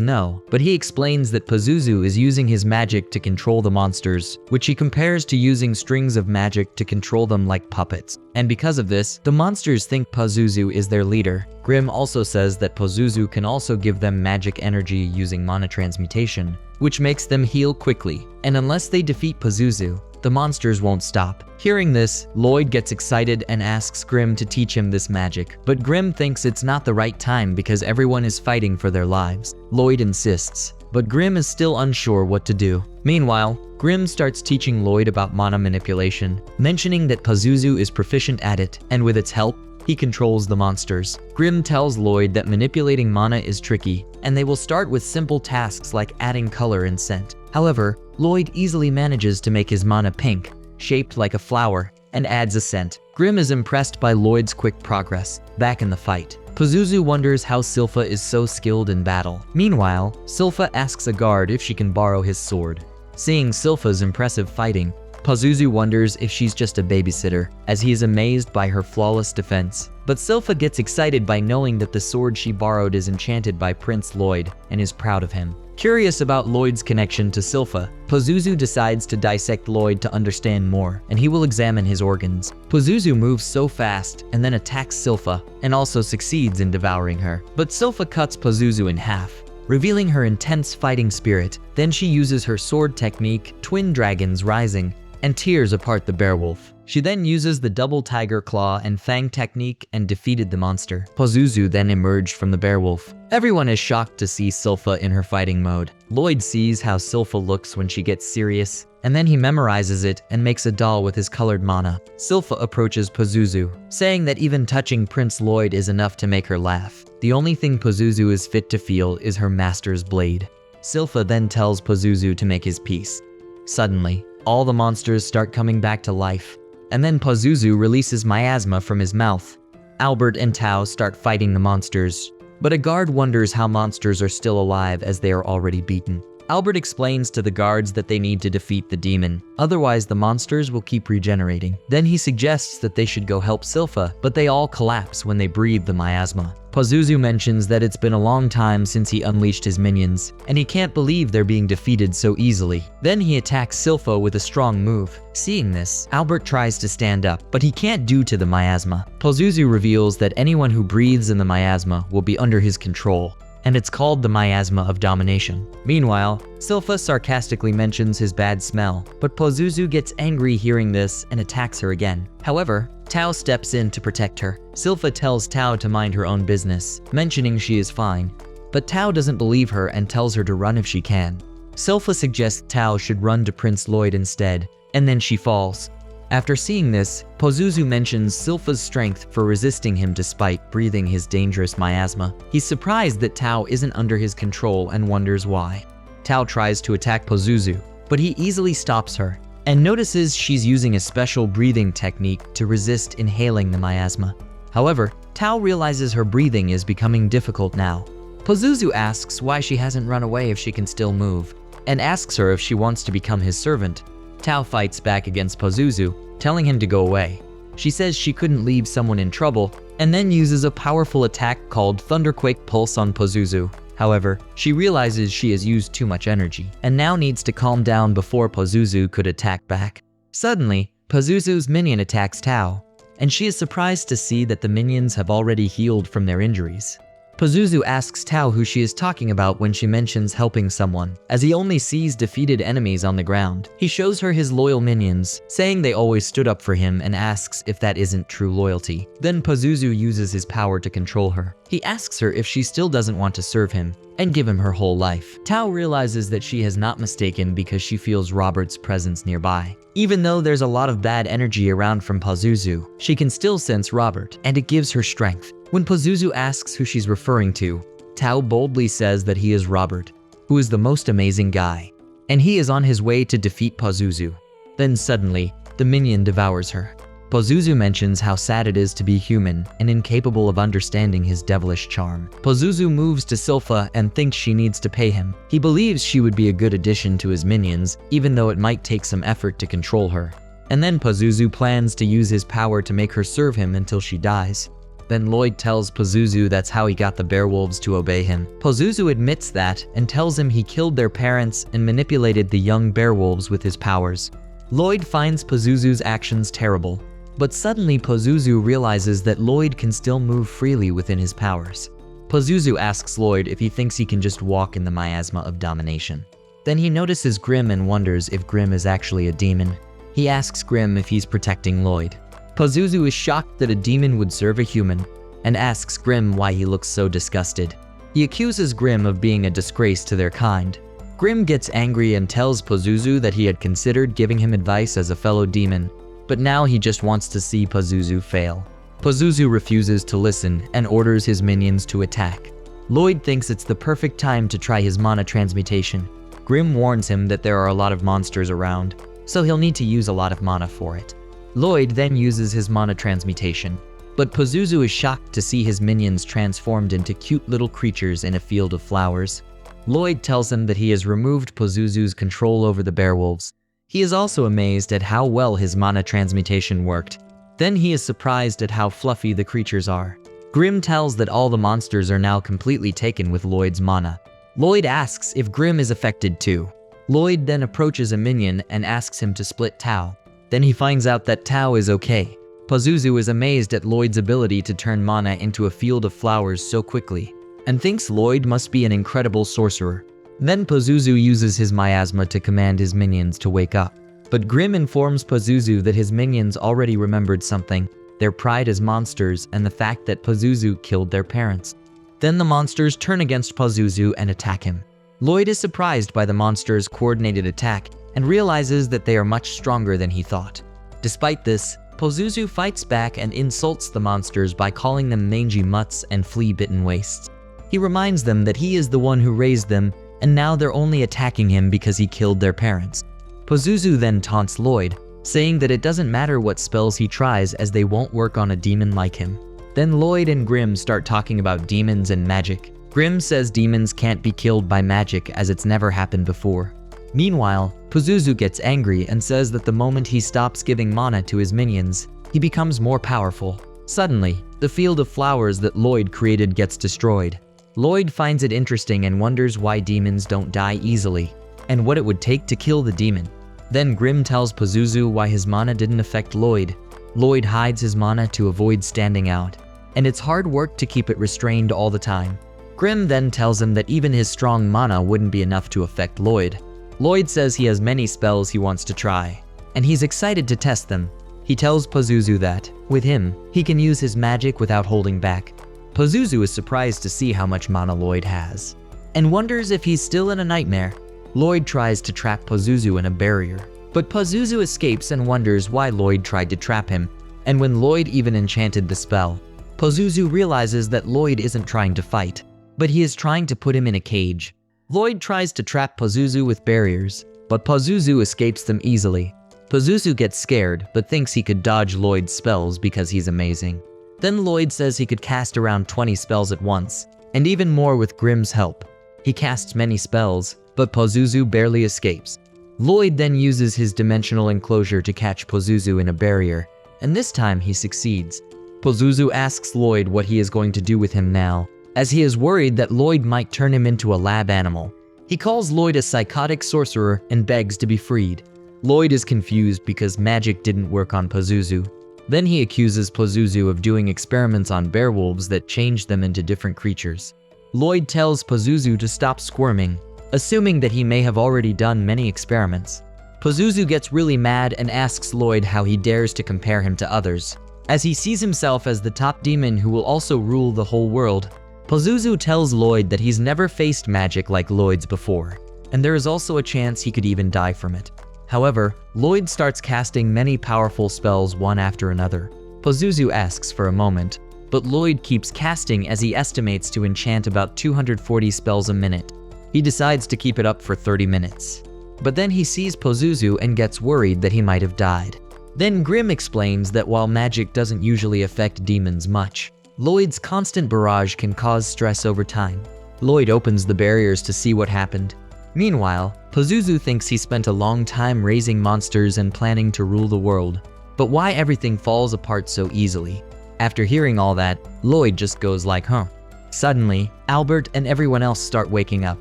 no, but he explains that Pazuzu is using his magic to control the monsters, which he compares to using strings of magic to control them like puppets. And because of this, the monsters think Pazuzu is their leader. Grim also says that Pazuzu can also give them magic energy using mana transmutation, which makes them heal quickly. And unless they defeat Pazuzu, the monsters won't stop. Hearing this, Lloyd gets excited and asks Grim to teach him this magic. But Grim thinks it's not the right time because everyone is fighting for their lives. Lloyd insists, but Grim is still unsure what to do. Meanwhile, Grim starts teaching Lloyd about mana manipulation, mentioning that Pazuzu is proficient at it, and with its help, he controls the monsters. Grim tells Lloyd that manipulating mana is tricky, and they will start with simple tasks like adding color and scent. However, Lloyd easily manages to make his mana pink, shaped like a flower, and adds a scent. Grim is impressed by Lloyd's quick progress. Back in the fight, Pazuzu wonders how Silfa is so skilled in battle. Meanwhile, Silfa asks a guard if she can borrow his sword. Seeing Silfa's impressive fighting, Pazuzu wonders if she's just a babysitter, as he is amazed by her flawless defense. But Silfa gets excited by knowing that the sword she borrowed is enchanted by Prince Lloyd and is proud of him. Curious about Lloyd's connection to Silfa, Pazuzu decides to dissect Lloyd to understand more, and he will examine his organs. Pazuzu moves so fast and then attacks Silfa, and also succeeds in devouring her. But Silfa cuts Pazuzu in half, revealing her intense fighting spirit. Then she uses her sword technique, Twin Dragons Rising, and tears apart the bearwolf. She then uses the double tiger claw and fang technique and defeated the monster. Pazuzu then emerged from the bearwolf. Everyone is shocked to see Silfa in her fighting mode. Lloyd sees how Silfa looks when she gets serious, and then he memorizes it and makes a doll with his colored mana. Silfa approaches Pazuzu, saying that even touching Prince Lloyd is enough to make her laugh. The only thing Pazuzu is fit to feel is her master's blade. Silfa then tells Pazuzu to make his peace. Suddenly, all the monsters start coming back to life, and then Pazuzu releases miasma from his mouth. Albert and Tao start fighting the monsters, but a guard wonders how monsters are still alive as they are already beaten. Albert explains to the guards that they need to defeat the demon, otherwise the monsters will keep regenerating. Then he suggests that they should go help Silfa, but they all collapse when they breathe the miasma. Pazuzu mentions that it's been a long time since he unleashed his minions, and he can't believe they're being defeated so easily. Then he attacks Silfa with a strong move. Seeing this, Albert tries to stand up, but he can't due to the miasma. Pazuzu reveals that anyone who breathes in the miasma will be under his control, and it's called the miasma of domination. Meanwhile, Silfa sarcastically mentions his bad smell, but Pazuzu gets angry hearing this and attacks her again. However, Tao steps in to protect her. Silfa tells Tao to mind her own business, mentioning she is fine, but Tao doesn't believe her and tells her to run if she can. Silfa suggests Tao should run to Prince Lloyd instead, and then she falls. After seeing this, Pazuzu mentions Silfa's strength for resisting him despite breathing his dangerous miasma. He's surprised that Tao isn't under his control and wonders why. Tao tries to attack Pazuzu, but he easily stops her and notices she's using a special breathing technique to resist inhaling the miasma. However, Tao realizes her breathing is becoming difficult now. Pazuzu asks why she hasn't run away if she can still move, and asks her if she wants to become his servant. Tao fights back against Pazuzu, telling him to go away. She says she couldn't leave someone in trouble, and then uses a powerful attack called Thunderquake Pulse on Pazuzu. However, she realizes she has used too much energy, and now needs to calm down before Pazuzu could attack back. Suddenly, Pazuzu's minion attacks Tao, and she is surprised to see that the minions have already healed from their injuries. Pazuzu asks Tao who she is talking about when she mentions helping someone, as he only sees defeated enemies on the ground. He shows her his loyal minions, saying they always stood up for him, and asks if that isn't true loyalty. Then Pazuzu uses his power to control her. He asks her if she still doesn't want to serve him and give him her whole life. Tao realizes that she has not mistaken because she feels Robert's presence nearby. Even though there's a lot of bad energy around from Pazuzu, she can still sense Robert, and it gives her strength. When Pazuzu asks who she's referring to, Tao boldly says that he is Robert, who is the most amazing guy, and he is on his way to defeat Pazuzu. Then suddenly, the minion devours her. Pazuzu mentions how sad it is to be human and incapable of understanding his devilish charm. Pazuzu moves to Silfa and thinks she needs to pay him. He believes she would be a good addition to his minions, even though it might take some effort to control her. And then Pazuzu plans to use his power to make her serve him until she dies. Then Lloyd tells Pazuzu that's how he got the bearwolves to obey him. Pazuzu admits that and tells him he killed their parents and manipulated the young bearwolves with his powers. Lloyd finds Pazuzu's actions terrible. But suddenly Pazuzu realizes that Lloyd can still move freely within his powers. Pazuzu asks Lloyd if he thinks he can just walk in the miasma of domination. Then he notices Grim and wonders if Grim is actually a demon. He asks Grim if he's protecting Lloyd. Pazuzu is shocked that a demon would serve a human, and asks Grim why he looks so disgusted. He accuses Grim of being a disgrace to their kind. Grim gets angry and tells Pazuzu that he had considered giving him advice as a fellow demon, but now he just wants to see Pazuzu fail. Pazuzu refuses to listen and orders his minions to attack. Lloyd thinks it's the perfect time to try his mana transmutation. Grim warns him that there are a lot of monsters around, so he'll need to use a lot of mana for it. Lloyd then uses his mana transmutation, but Pazuzu is shocked to see his minions transformed into cute little creatures in a field of flowers. Lloyd tells him that he has removed Pazuzu's control over the bearwolves. He is also amazed at how well his mana transmutation worked. Then he is surprised at how fluffy the creatures are. Grim tells that all the monsters are now completely taken with Lloyd's mana. Lloyd asks if Grim is affected too. Lloyd then approaches a minion and asks him to split Tao. Then he finds out that Tao is okay. Pazuzu is amazed at Lloyd's ability to turn mana into a field of flowers so quickly, and thinks Lloyd must be an incredible sorcerer. Then Pazuzu uses his miasma to command his minions to wake up. But Grim informs Pazuzu that his minions already remembered something, their pride as monsters and the fact that Pazuzu killed their parents. Then the monsters turn against Pazuzu and attack him. Lloyd is surprised by the monsters' coordinated attack and realizes that they are much stronger than he thought. Despite this, Pazuzu fights back and insults the monsters by calling them mangy mutts and flea-bitten wastes. He reminds them that he is the one who raised them, and now they're only attacking him because he killed their parents. Pazuzu then taunts Lloyd, saying that it doesn't matter what spells he tries as they won't work on a demon like him. Then Lloyd and Grim start talking about demons and magic. Grim says demons can't be killed by magic as it's never happened before. Meanwhile, Pazuzu gets angry and says that the moment he stops giving mana to his minions, he becomes more powerful. Suddenly, the field of flowers that Lloyd created gets destroyed. Lloyd finds it interesting and wonders why demons don't die easily, and what it would take to kill the demon. Then Grim tells Pazuzu why his mana didn't affect Lloyd. Lloyd hides his mana to avoid standing out, and it's hard work to keep it restrained all the time. Grim then tells him that even his strong mana wouldn't be enough to affect Lloyd. Lloyd says he has many spells he wants to try, and he's excited to test them. He tells Pazuzu that, with him, he can use his magic without holding back. Pazuzu is surprised to see how much mana Lloyd has, and wonders if he's still in a nightmare. Lloyd tries to trap Pazuzu in a barrier, but Pazuzu escapes and wonders why Lloyd tried to trap him, and when Lloyd even enchanted the spell. Pazuzu realizes that Lloyd isn't trying to fight, but he is trying to put him in a cage. Lloyd tries to trap Pazuzu with barriers, but Pazuzu escapes them easily. Pazuzu gets scared, but thinks he could dodge Lloyd's spells because he's amazing. Then Lloyd says he could cast around 20 spells at once, and even more with Grim's help. He casts many spells, but Pazuzu barely escapes. Lloyd then uses his dimensional enclosure to catch Pazuzu in a barrier, and this time he succeeds. Pazuzu asks Lloyd what he is going to do with him now, as he is worried that Lloyd might turn him into a lab animal. He calls Lloyd a psychotic sorcerer and begs to be freed. Lloyd is confused because magic didn't work on Pazuzu. Then he accuses Pazuzu of doing experiments on bearwolves that changed them into different creatures. Lloyd tells Pazuzu to stop squirming, assuming that he may have already done many experiments. Pazuzu gets really mad and asks Lloyd how he dares to compare him to others, as he sees himself as the top demon who will also rule the whole world. Pazuzu tells Lloyd that he's never faced magic like Lloyd's before, and there is also a chance he could even die from it. However, Lloyd starts casting many powerful spells one after another. Pazuzu asks for a moment, but Lloyd keeps casting as he estimates to enchant about 240 spells a minute. He decides to keep it up for 30 minutes. But then he sees Pazuzu and gets worried that he might have died. Then Grim explains that while magic doesn't usually affect demons much, Lloyd's constant barrage can cause stress over time. Lloyd opens the barriers to see what happened. Meanwhile, Pazuzu thinks he spent a long time raising monsters and planning to rule the world. But why everything falls apart so easily? After hearing all that, Lloyd just goes like, huh. Suddenly, Albert and everyone else start waking up.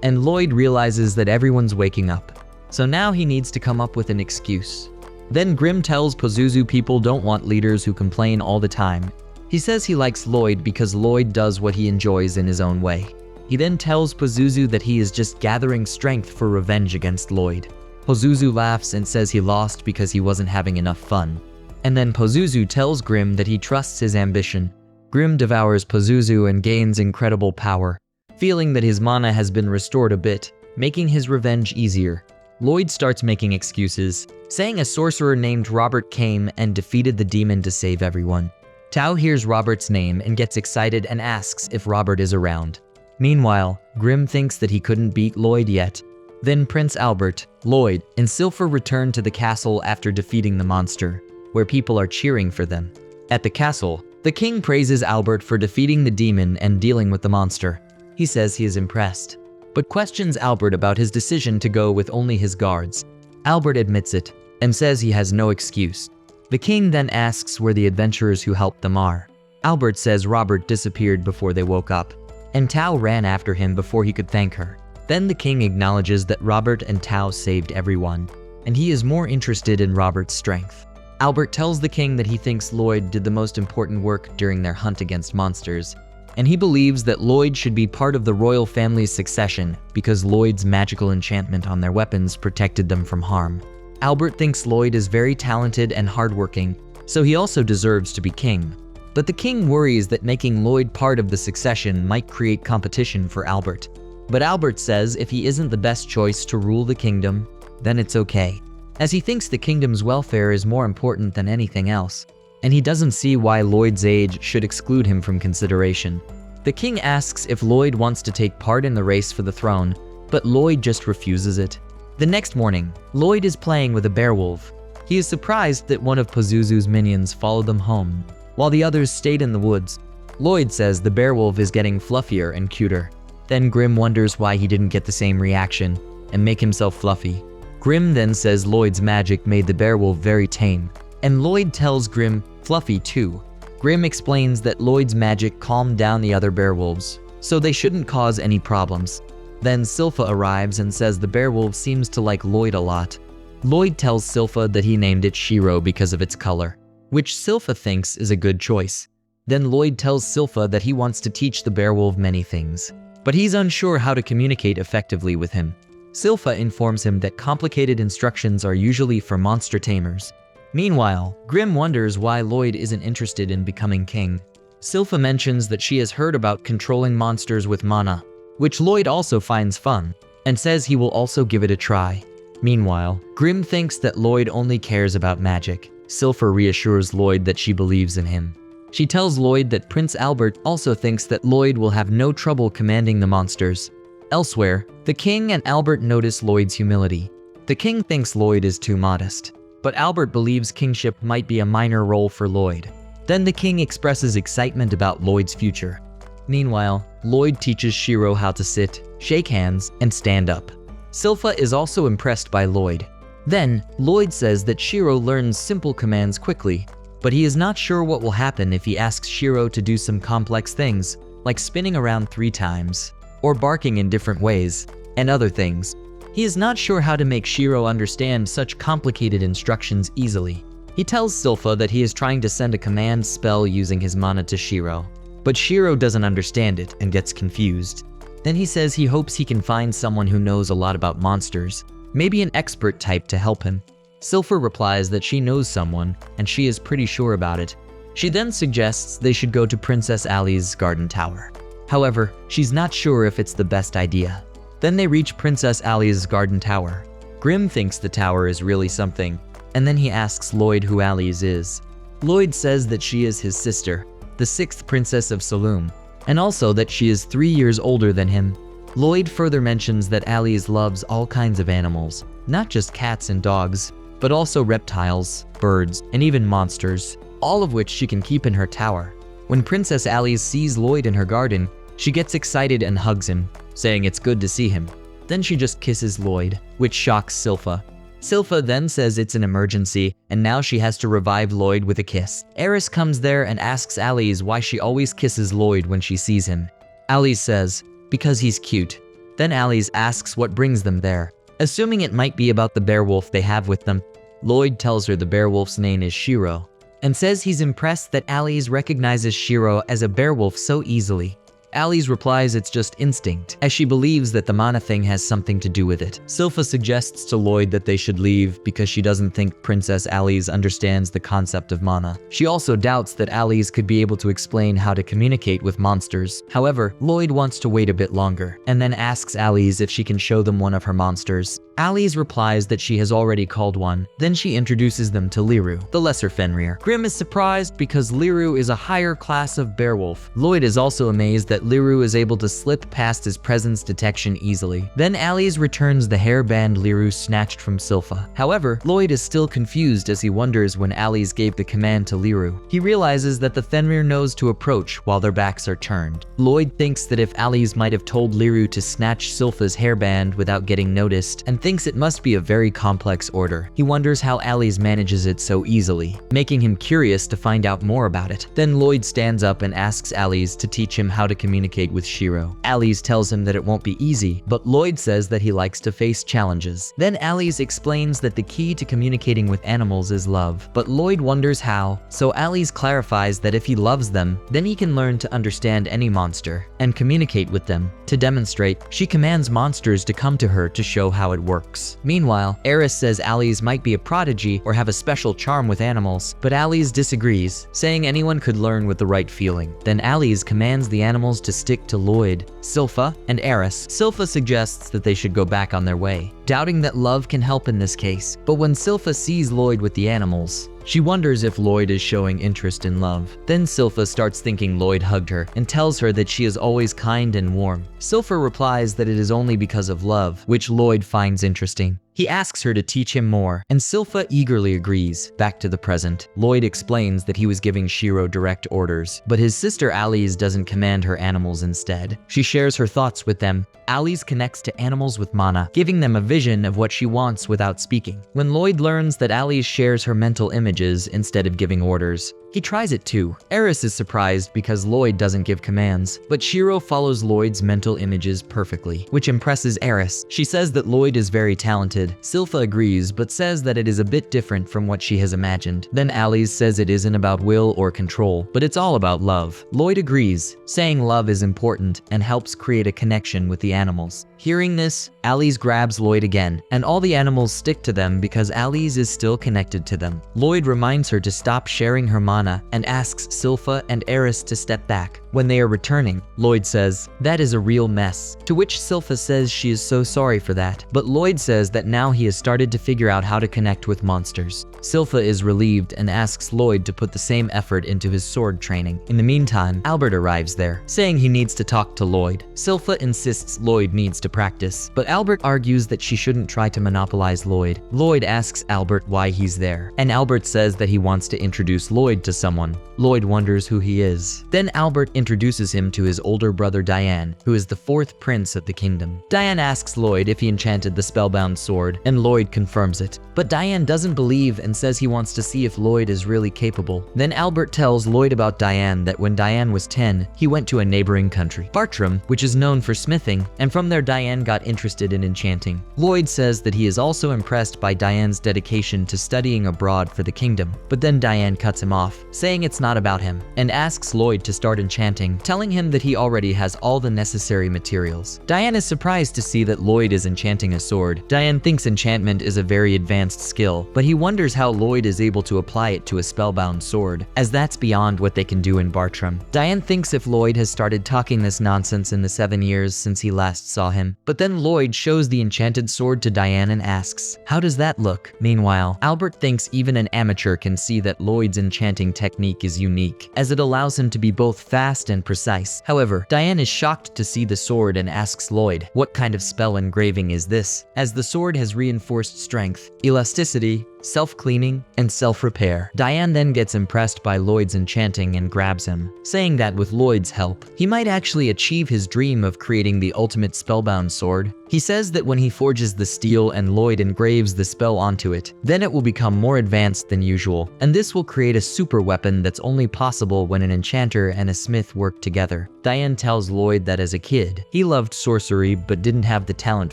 And Lloyd realizes that everyone's waking up. So now he needs to come up with an excuse. Then Grim tells Pazuzu people don't want leaders who complain all the time. He says he likes Lloyd because Lloyd does what he enjoys in his own way. He then tells Pazuzu that he is just gathering strength for revenge against Lloyd. Pazuzu laughs and says he lost because he wasn't having enough fun. And then Pazuzu tells Grim that he trusts his ambition. Grim devours Pazuzu and gains incredible power, feeling that his mana has been restored a bit, making his revenge easier. Lloyd starts making excuses, saying a sorcerer named Robert came and defeated the demon to save everyone. Tao hears Robert's name and gets excited and asks if Robert is around. Meanwhile, Grim thinks that he couldn't beat Lloyd yet. Then Prince Albert, Lloyd, and Silfa return to the castle after defeating the monster, where people are cheering for them. At the castle, the king praises Albert for defeating the demon and dealing with the monster. He says he is impressed, but questions Albert about his decision to go with only his guards. Albert admits it and says he has no excuse. The king then asks where the adventurers who helped them are. Albert says Robert disappeared before they woke up, and Tao ran after him before he could thank her. Then the king acknowledges that Robert and Tao saved everyone, and he is more interested in Robert's strength. Albert tells the king that he thinks Lloyd did the most important work during their hunt against monsters, and he believes that Lloyd should be part of the royal family's succession because Lloyd's magical enchantment on their weapons protected them from harm. Albert thinks Lloyd is very talented and hardworking, so he also deserves to be king. But the king worries that making Lloyd part of the succession might create competition for Albert. But Albert says if he isn't the best choice to rule the kingdom, then it's okay, as he thinks the kingdom's welfare is more important than anything else, and he doesn't see why Lloyd's age should exclude him from consideration. The king asks if Lloyd wants to take part in the race for the throne, but Lloyd just refuses it. The next morning, Lloyd is playing with a bearwolf. He is surprised that one of Pazuzu's minions followed them home, while the others stayed in the woods. Lloyd says the bearwolf is getting fluffier and cuter. Then Grim wonders why he didn't get the same reaction and make himself fluffy. Grim then says Lloyd's magic made the bearwolf very tame, and Lloyd tells Grim fluffy too. Grim explains that Lloyd's magic calmed down the other bearwolves, so they shouldn't cause any problems. Then Silfa arrives and says the bearwolf seems to like Lloyd a lot. Lloyd tells Silfa that he named it Shiro because of its color, which Silfa thinks is a good choice. Then Lloyd tells Silfa that he wants to teach the bearwolf many things, but he's unsure how to communicate effectively with him. Silfa informs him that complicated instructions are usually for monster tamers. Meanwhile, Grim wonders why Lloyd isn't interested in becoming king. Silfa mentions that she has heard about controlling monsters with mana, which Lloyd also finds fun, and says he will also give it a try. Meanwhile, Grim thinks that Lloyd only cares about magic. Silfa reassures Lloyd that she believes in him. She tells Lloyd that Prince Albert also thinks that Lloyd will have no trouble commanding the monsters. Elsewhere, the king and Albert notice Lloyd's humility. The king thinks Lloyd is too modest, but Albert believes kingship might be a minor role for Lloyd. Then the king expresses excitement about Lloyd's future. Meanwhile, Lloyd teaches Shiro how to sit, shake hands, and stand up. Silfa is also impressed by Lloyd. Then, Lloyd says that Shiro learns simple commands quickly, but he is not sure what will happen if he asks Shiro to do some complex things, like spinning around 3 times, or barking in different ways, and other things. He is not sure how to make Shiro understand such complicated instructions easily. He tells Silfa that he is trying to send a command spell using his mana to Shiro, but Shiro doesn't understand it and gets confused. Then he says he hopes he can find someone who knows a lot about monsters, maybe an expert type to help him. Silfa replies that she knows someone, and she is pretty sure about it. She then suggests they should go to Princess Ali's garden tower. However, she's not sure if it's the best idea. Then they reach Princess Ali's garden tower. Grim thinks the tower is really something, and then he asks Lloyd who Alice is. Lloyd says that she is his sister, the 6th princess of Saloum, and also that she is 3 years older than him. Lloyd further mentions that Alice loves all kinds of animals, not just cats and dogs, but also reptiles, birds, and even monsters, all of which she can keep in her tower. When Princess Alice sees Lloyd in her garden, she gets excited and hugs him, saying it's good to see him. Then she just kisses Lloyd, which shocks Silfa. Silfa then says it's an emergency, and now she has to revive Lloyd with a kiss. Eris comes there and asks Alice why she always kisses Lloyd when she sees him. Alice says, because he's cute. Then Alice asks what brings them there. Assuming it might be about the bearwolf they have with them, Lloyd tells her the bearwolf's name is Shiro, and says he's impressed that Alice recognizes Shiro as a bearwolf so easily. Alice replies it's just instinct, as she believes that the mana thing has something to do with it. Silfa suggests to Lloyd that they should leave because she doesn't think Princess Alice understands the concept of mana. She also doubts that Alice could be able to explain how to communicate with monsters. However, Lloyd wants to wait a bit longer, and then asks Alice if she can show them one of her monsters. Alice replies that she has already called one. Then she introduces them to Liru, the lesser Fenrir. Grim is surprised because Liru is a higher class of bearwolf. Lloyd is also amazed that Liru is able to slip past his presence detection easily. Then Alice returns the hairband Liru snatched from Silfa. However, Lloyd is still confused as he wonders when Alice gave the command to Liru. He realizes that the Fenrir knows to approach while their backs are turned. Lloyd thinks that if Alice might have told Liru to snatch Silfa's hairband without getting noticed, and thinks it must be a very complex order. He wonders how Alice manages it so easily, making him curious to find out more about it. Then Lloyd stands up and asks Alice to teach him how to communicate with Shiro. Alice tells him that it won't be easy, but Lloyd says that he likes to face challenges. Then Alice explains that the key to communicating with animals is love, but Lloyd wonders how, so Alice clarifies that if he loves them, then he can learn to understand any monster and communicate with them. To demonstrate, she commands monsters to come to her to show how it works. Meanwhile, Eris says Alice might be a prodigy or have a special charm with animals, but Alice disagrees, saying anyone could learn with the right feeling. Then Alice commands the animals to stick to Lloyd, Silfa, and Eris. Silfa suggests that they should go back on their way, doubting that love can help in this case. But when Silfa sees Lloyd with the animals, she wonders if Lloyd is showing interest in love. Then Silfa starts thinking Lloyd hugged her and tells her that she is always kind and warm. Silfa replies that it is only because of love, which Lloyd finds interesting. He asks her to teach him more, and Silfa eagerly agrees. Back to the present, Lloyd explains that he was giving Shiro direct orders, but his sister Alice doesn't command her animals instead. She shares her thoughts with them. Alice connects to animals with mana, giving them a vision of what she wants without speaking. When Lloyd learns that Alice shares her mental images instead of giving orders, he tries it too. Eris is surprised because Lloyd doesn't give commands, but Shiro follows Lloyd's mental images perfectly, which impresses Eris. She says that Lloyd is very talented. Silfa agrees, but says that it is a bit different from what she has imagined. Then Alice says it isn't about will or control, but it's all about love. Lloyd agrees, saying love is important and helps create a connection with the animals. Hearing this, Alice grabs Lloyd again, and all the animals stick to them because Alice is still connected to them. Lloyd reminds her to stop sharing her mana and asks Silfa and Eris to step back. When they are returning, Lloyd says, "That is a real mess," to which Silfa says she is so sorry for that, but Lloyd says that now he has started to figure out how to connect with monsters. Silfa is relieved and asks Lloyd to put the same effort into his sword training. In the meantime, Albert arrives there, saying he needs to talk to Lloyd. Silfa insists Lloyd needs to practice, but Albert argues that she shouldn't try to monopolize Lloyd. Lloyd asks Albert why he's there, and Albert says that he wants to introduce Lloyd to someone. Lloyd wonders who he is. Then Albert introduces him to his older brother Diane, who is the 4th prince of the kingdom. Diane asks Lloyd if he enchanted the spellbound sword, and Lloyd confirms it. But Diane doesn't believe and says he wants to see if Lloyd is really capable. Then Albert tells Lloyd about Diane that when Diane was 10, he went to a neighboring country, Bartram, which is known for smithing, and from there Diane got interested in enchanting. Lloyd says that he is also impressed by Diane's dedication to studying abroad for the kingdom, but then Diane cuts him off, saying it's not about him, and asks Lloyd to start enchanting enchanting, telling him that he already has all the necessary materials. Diane is surprised to see that Lloyd is enchanting a sword. Diane thinks enchantment is a very advanced skill, but he wonders how Lloyd is able to apply it to a spellbound sword, as that's beyond what they can do in Bartram. Diane thinks if Lloyd has started talking this nonsense in the 7 years since he last saw him, but then Lloyd shows the enchanted sword to Diane and asks, "How does that look?" Meanwhile, Albert thinks even an amateur can see that Lloyd's enchanting technique is unique, as it allows him to be both fast and precise. However, Diane is shocked to see the sword and asks Lloyd, "What kind of spell engraving is this?" As the sword has reinforced strength, elasticity, self-cleaning, and self-repair. Diane then gets impressed by Lloyd's enchanting and grabs him, saying that with Lloyd's help, he might actually achieve his dream of creating the ultimate spellbound sword. He says that when he forges the steel and Lloyd engraves the spell onto it, then it will become more advanced than usual, and this will create a super weapon that's only possible when an enchanter and a smith work together. Diane tells Lloyd that as a kid, he loved sorcery but didn't have the talent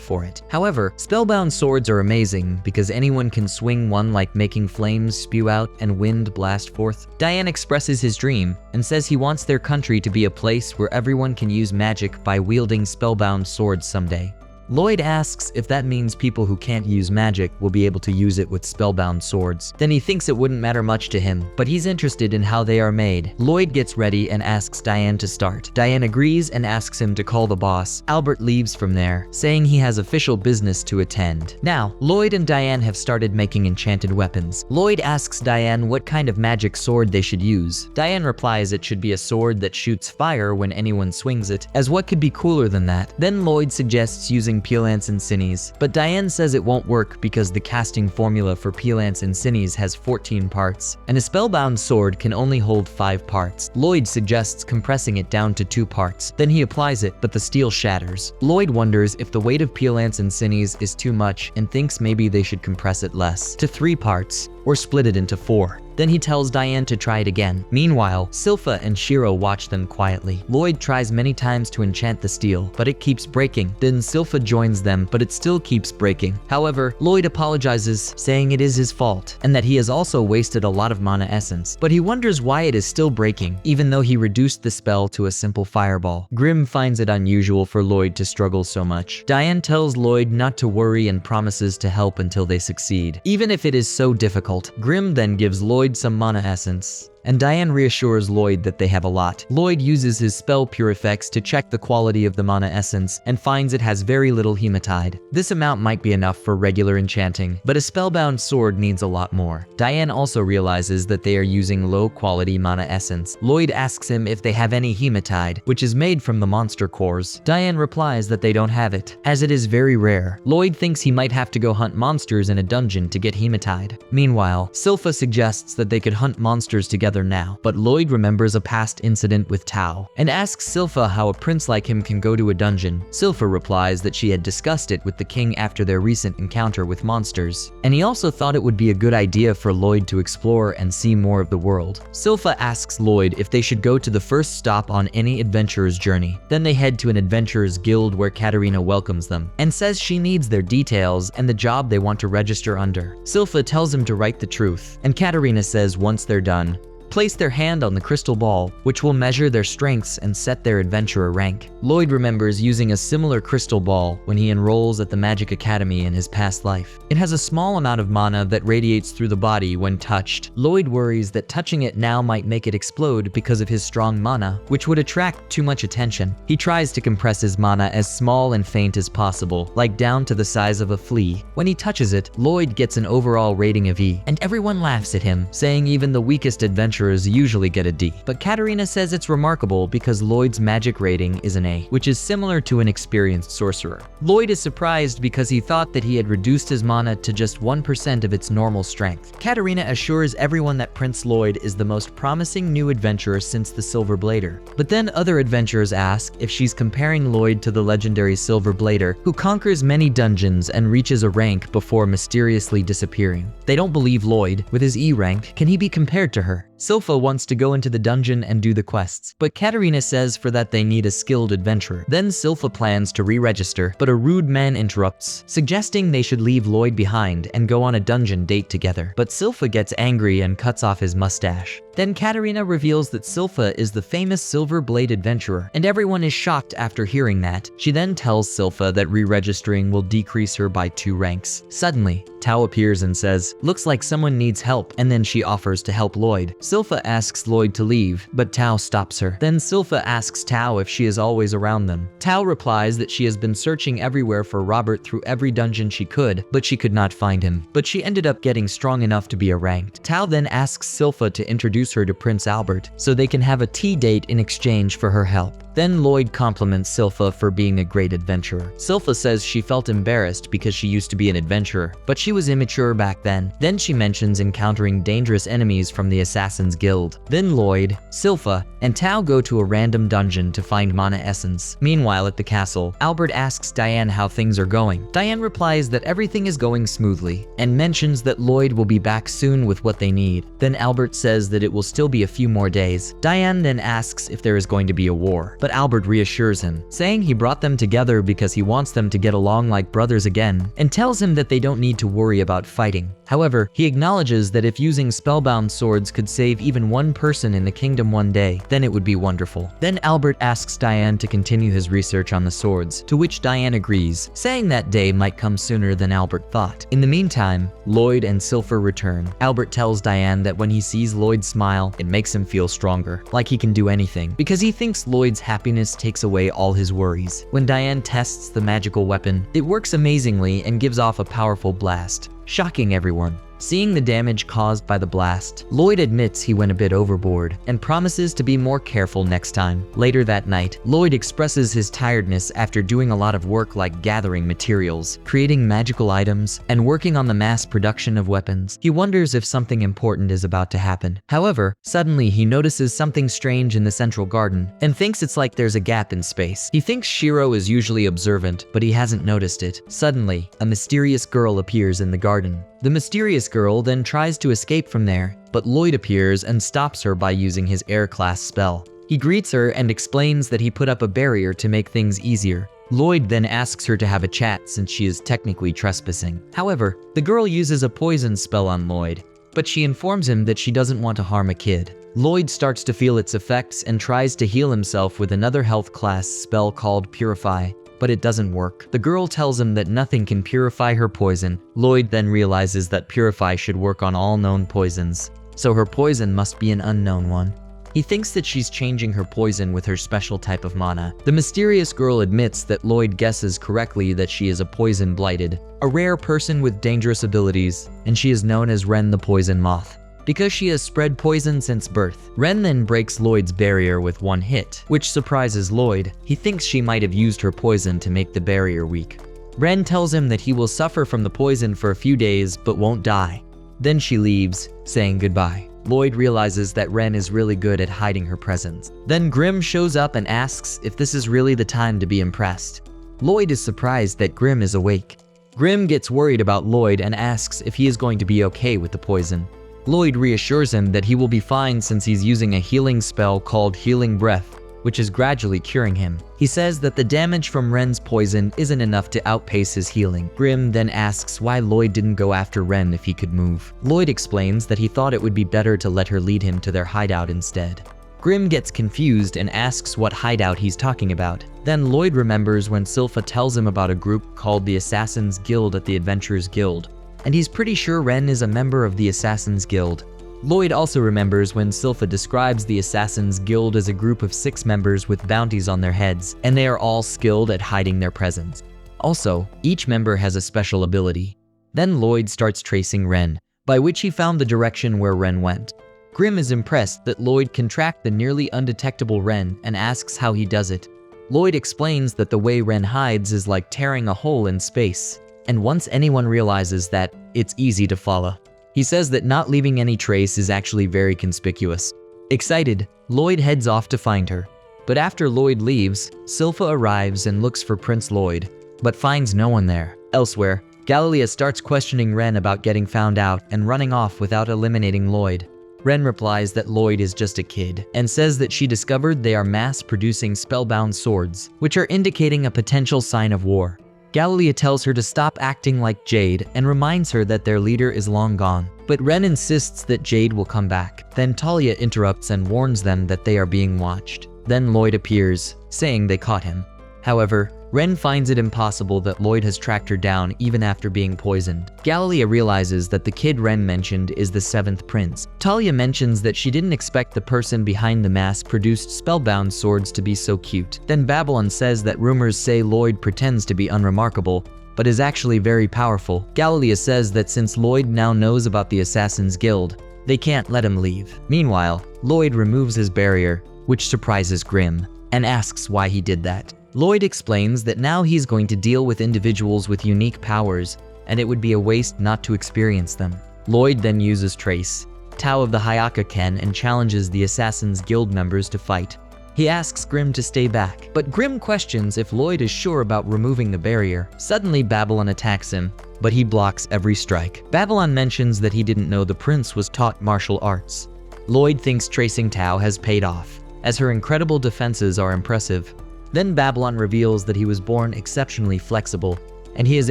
for it. However, spellbound swords are amazing because anyone can swing one like making flames spew out and wind blast forth. Diane expresses his dream and says he wants their country to be a place where everyone can use magic by wielding spellbound swords someday. Lloyd asks if that means people who can't use magic will be able to use it with spellbound swords. Then he thinks it wouldn't matter much to him, but he's interested in how they are made. Lloyd gets ready and asks Diane to start. Diane agrees and asks him to call the boss. Albert leaves from there, saying he has official business to attend. Now, Lloyd and Diane have started making enchanted weapons. Lloyd asks Diane what kind of magic sword they should use. Diane replies it should be a sword that shoots fire when anyone swings it, as what could be cooler than that? Then Lloyd suggests using Peelance and Sinnies, but Diane says it won't work because the casting formula for Peelance and Sinnies has 14 parts, and a spellbound sword can only hold 5 parts. Lloyd suggests compressing it down to 2 parts. Then he applies it, but the steel shatters. Lloyd wonders if the weight of Peelance and Sinnies is too much and thinks maybe they should compress it less, to 3 parts, or split it into 4. Then he tells Diane to try it again. Meanwhile, Silfa and Shiro watch them quietly. Lloyd tries many times to enchant the steel, but it keeps breaking. Then Silfa joins them, but it still keeps breaking. However, Lloyd apologizes, saying it is his fault, and that he has also wasted a lot of mana essence. But he wonders why it is still breaking, even though he reduced the spell to a simple fireball. Grim finds it unusual for Lloyd to struggle so much. Diane tells Lloyd not to worry and promises to help until they succeed, even if it is so difficult. Grim then gives Lloyd some mana essence, and Diane reassures Lloyd that they have a lot. Lloyd uses his spell Purifex to check the quality of the mana essence and finds it has very little hematide. This amount might be enough for regular enchanting, but a spellbound sword needs a lot more. Diane also realizes that they are using low-quality mana essence. Lloyd asks him if they have any hematide, which is made from the monster cores. Diane replies that they don't have it, as it is very rare. Lloyd thinks he might have to go hunt monsters in a dungeon to get hematide. Meanwhile, Silfa suggests that they could hunt monsters together now, but Lloyd remembers a past incident with Tao and asks Silfa how a prince like him can go to a dungeon. Silfa replies that she had discussed it with the king after their recent encounter with monsters, and he also thought it would be a good idea for Lloyd to explore and see more of the world. Silfa asks Lloyd if they should go to the first stop on any adventurer's journey. Then they head to an adventurer's guild where Katarina welcomes them and says she needs their details and the job they want to register under. Silfa tells him to write the truth, and Katarina says once they're done, place their hand on the crystal ball, which will measure their strengths and set their adventurer rank. Lloyd remembers using a similar crystal ball when he enrolls at the Magic Academy in his past life. It has a small amount of mana that radiates through the body when touched. Lloyd worries that touching it now might make it explode because of his strong mana, which would attract too much attention. He tries to compress his mana as small and faint as possible, like down to the size of a flea. When he touches it, Lloyd gets an overall rating of E, and everyone laughs at him, saying even the weakest adventurers usually get a D. But Katarina says it's remarkable because Lloyd's magic rating is an A, which is similar to an experienced sorcerer. Lloyd is surprised because he thought that he had reduced his mana to just 1% of its normal strength. Katarina assures everyone that Prince Lloyd is the most promising new adventurer since the Silver Blader. But then other adventurers ask if she's comparing Lloyd to the legendary Silver Blader, who conquers many dungeons and reaches a rank before mysteriously disappearing. They don't believe Lloyd. With his E rank, can he be compared to her? Silfa wants to go into the dungeon and do the quests, but Katarina says for that they need a skilled adventurer. Then Silfa plans to re-register, but a rude man interrupts, suggesting they should leave Lloyd behind and go on a dungeon date together. But Silfa gets angry and cuts off his mustache. Then Katarina reveals that Silfa is the famous Silver Blade adventurer, and everyone is shocked after hearing that. She then tells Silfa that re-registering will decrease her by 2 ranks. Suddenly, Tao appears and says, "Looks like someone needs help," and then she offers to help Lloyd. Silfa asks Lloyd to leave, but Tao stops her. Then Silfa asks Tao if she is always around them. Tao replies that she has been searching everywhere for Robert through every dungeon she could, but she could not find him. But she ended up getting strong enough to be a ranked. Tao then asks Silfa to introduce her to Prince Albert, so they can have a tea date in exchange for her help. Then Lloyd compliments Silfa for being a great adventurer. Silfa says she felt embarrassed because she used to be an adventurer, but she was immature back then. Then she mentions encountering dangerous enemies from the Assassin's Guild. Then Lloyd, Silfa, and Tao go to a random dungeon to find mana essence. Meanwhile at the castle, Albert asks Diane how things are going. Diane replies that everything is going smoothly, and mentions that Lloyd will be back soon with what they need. Then Albert says that it will still be a few more days. Diane then asks if there is going to be a war, but Albert reassures him, saying he brought them together because he wants them to get along like brothers again, and tells him that they don't need to worry about fighting. However, he acknowledges that if using spellbound swords could save even one person in the kingdom one day, then it would be wonderful. Then Albert asks Diane to continue his research on the swords, to which Diane agrees, saying that day might come sooner than Albert thought. In the meantime, Lloyd and Silfa return. Albert tells Diane that when he sees Lloyd smile, it makes him feel stronger, like he can do anything, because he thinks Lloyd's happiness takes away all his worries. When Diane tests the magical weapon, it works amazingly and gives off a powerful blast, shocking everyone. Seeing the damage caused by the blast, Lloyd admits he went a bit overboard and promises to be more careful next time. Later that night, Lloyd expresses his tiredness after doing a lot of work like gathering materials, creating magical items, and working on the mass production of weapons. He wonders if something important is about to happen. However, suddenly he notices something strange in the central garden and thinks it's like there's a gap in space. He thinks Shiro is usually observant, but he hasn't noticed it. Suddenly, a mysterious girl appears in the garden. The mysterious girl then tries to escape from there, but Lloyd appears and stops her by using his air class spell. He greets her and explains that he put up a barrier to make things easier. Lloyd then asks her to have a chat since she is technically trespassing. However, the girl uses a poison spell on Lloyd, but she informs him that she doesn't want to harm a kid. Lloyd starts to feel its effects and tries to heal himself with another health class spell called Purify, but it doesn't work. The girl tells him that nothing can purify her poison. Lloyd then realizes that Purify should work on all known poisons, so her poison must be an unknown one. He thinks that she's changing her poison with her special type of mana. The mysterious girl admits that Lloyd guesses correctly that she is a poison blighted, a rare person with dangerous abilities, and she is known as Ren the Poison Moth, because she has spread poison since birth. Ren then breaks Lloyd's barrier with one hit, which surprises Lloyd. He thinks she might have used her poison to make the barrier weak. Ren tells him that he will suffer from the poison for a few days but won't die. Then she leaves, saying goodbye. Lloyd realizes that Ren is really good at hiding her presence. Then Grim shows up and asks if this is really the time to be impressed. Lloyd is surprised that Grim is awake. Grim gets worried about Lloyd and asks if he is going to be okay with the poison. Lloyd reassures him that he will be fine since he's using a healing spell called Healing Breath, which is gradually curing him. He says that the damage from Ren's poison isn't enough to outpace his healing. Grim then asks why Lloyd didn't go after Ren if he could move. Lloyd explains that he thought it would be better to let her lead him to their hideout instead. Grim gets confused and asks what hideout he's talking about. Then Lloyd remembers when Silfa tells him about a group called the Assassin's Guild at the Adventurers Guild, and he's pretty sure Ren is a member of the Assassin's Guild. Lloyd also remembers when Silfa describes the Assassin's Guild as a group of 6 members with bounties on their heads, and they are all skilled at hiding their presence. Also, each member has a special ability. Then Lloyd starts tracing Ren, by which he found the direction where Ren went. Grim is impressed that Lloyd can track the nearly undetectable Ren and asks how he does it. Lloyd explains that the way Ren hides is like tearing a hole in space, and once anyone realizes that, it's easy to follow. He says that not leaving any trace is actually very conspicuous. Excited, Lloyd heads off to find her. But after Lloyd leaves, Silfa arrives and looks for Prince Lloyd, but finds no one there. Elsewhere, Galilea starts questioning Ren about getting found out and running off without eliminating Lloyd. Ren replies that Lloyd is just a kid and says that she discovered they are mass-producing spellbound swords, which are indicating a potential sign of war. Gallia tells her to stop acting like Jade and reminds her that their leader is long gone. But Ren insists that Jade will come back. Then Talia interrupts and warns them that they are being watched. Then Lloyd appears, saying they caught him. However, Ren finds it impossible that Lloyd has tracked her down even after being poisoned. Gallia realizes that the kid Ren mentioned is the 7th prince. Talia mentions that she didn't expect the person behind the mass-produced spellbound swords to be so cute. Then Babylon says that rumors say Lloyd pretends to be unremarkable, but is actually very powerful. Gallia says that since Lloyd now knows about the Assassin's Guild, they can't let him leave. Meanwhile, Lloyd removes his barrier, which surprises Grim, and asks why he did that. Lloyd explains that now he's going to deal with individuals with unique powers, and it would be a waste not to experience them. Lloyd then uses Trace, Tao of the Hayaka Ken, and challenges the Assassin's Guild members to fight. He asks Grim to stay back, but Grim questions if Lloyd is sure about removing the barrier. Suddenly Babylon attacks him, but he blocks every strike. Babylon mentions that he didn't know the prince was taught martial arts. Lloyd thinks tracing Tao has paid off, as her incredible defenses are impressive. Then Babylon reveals that he was born exceptionally flexible, and he is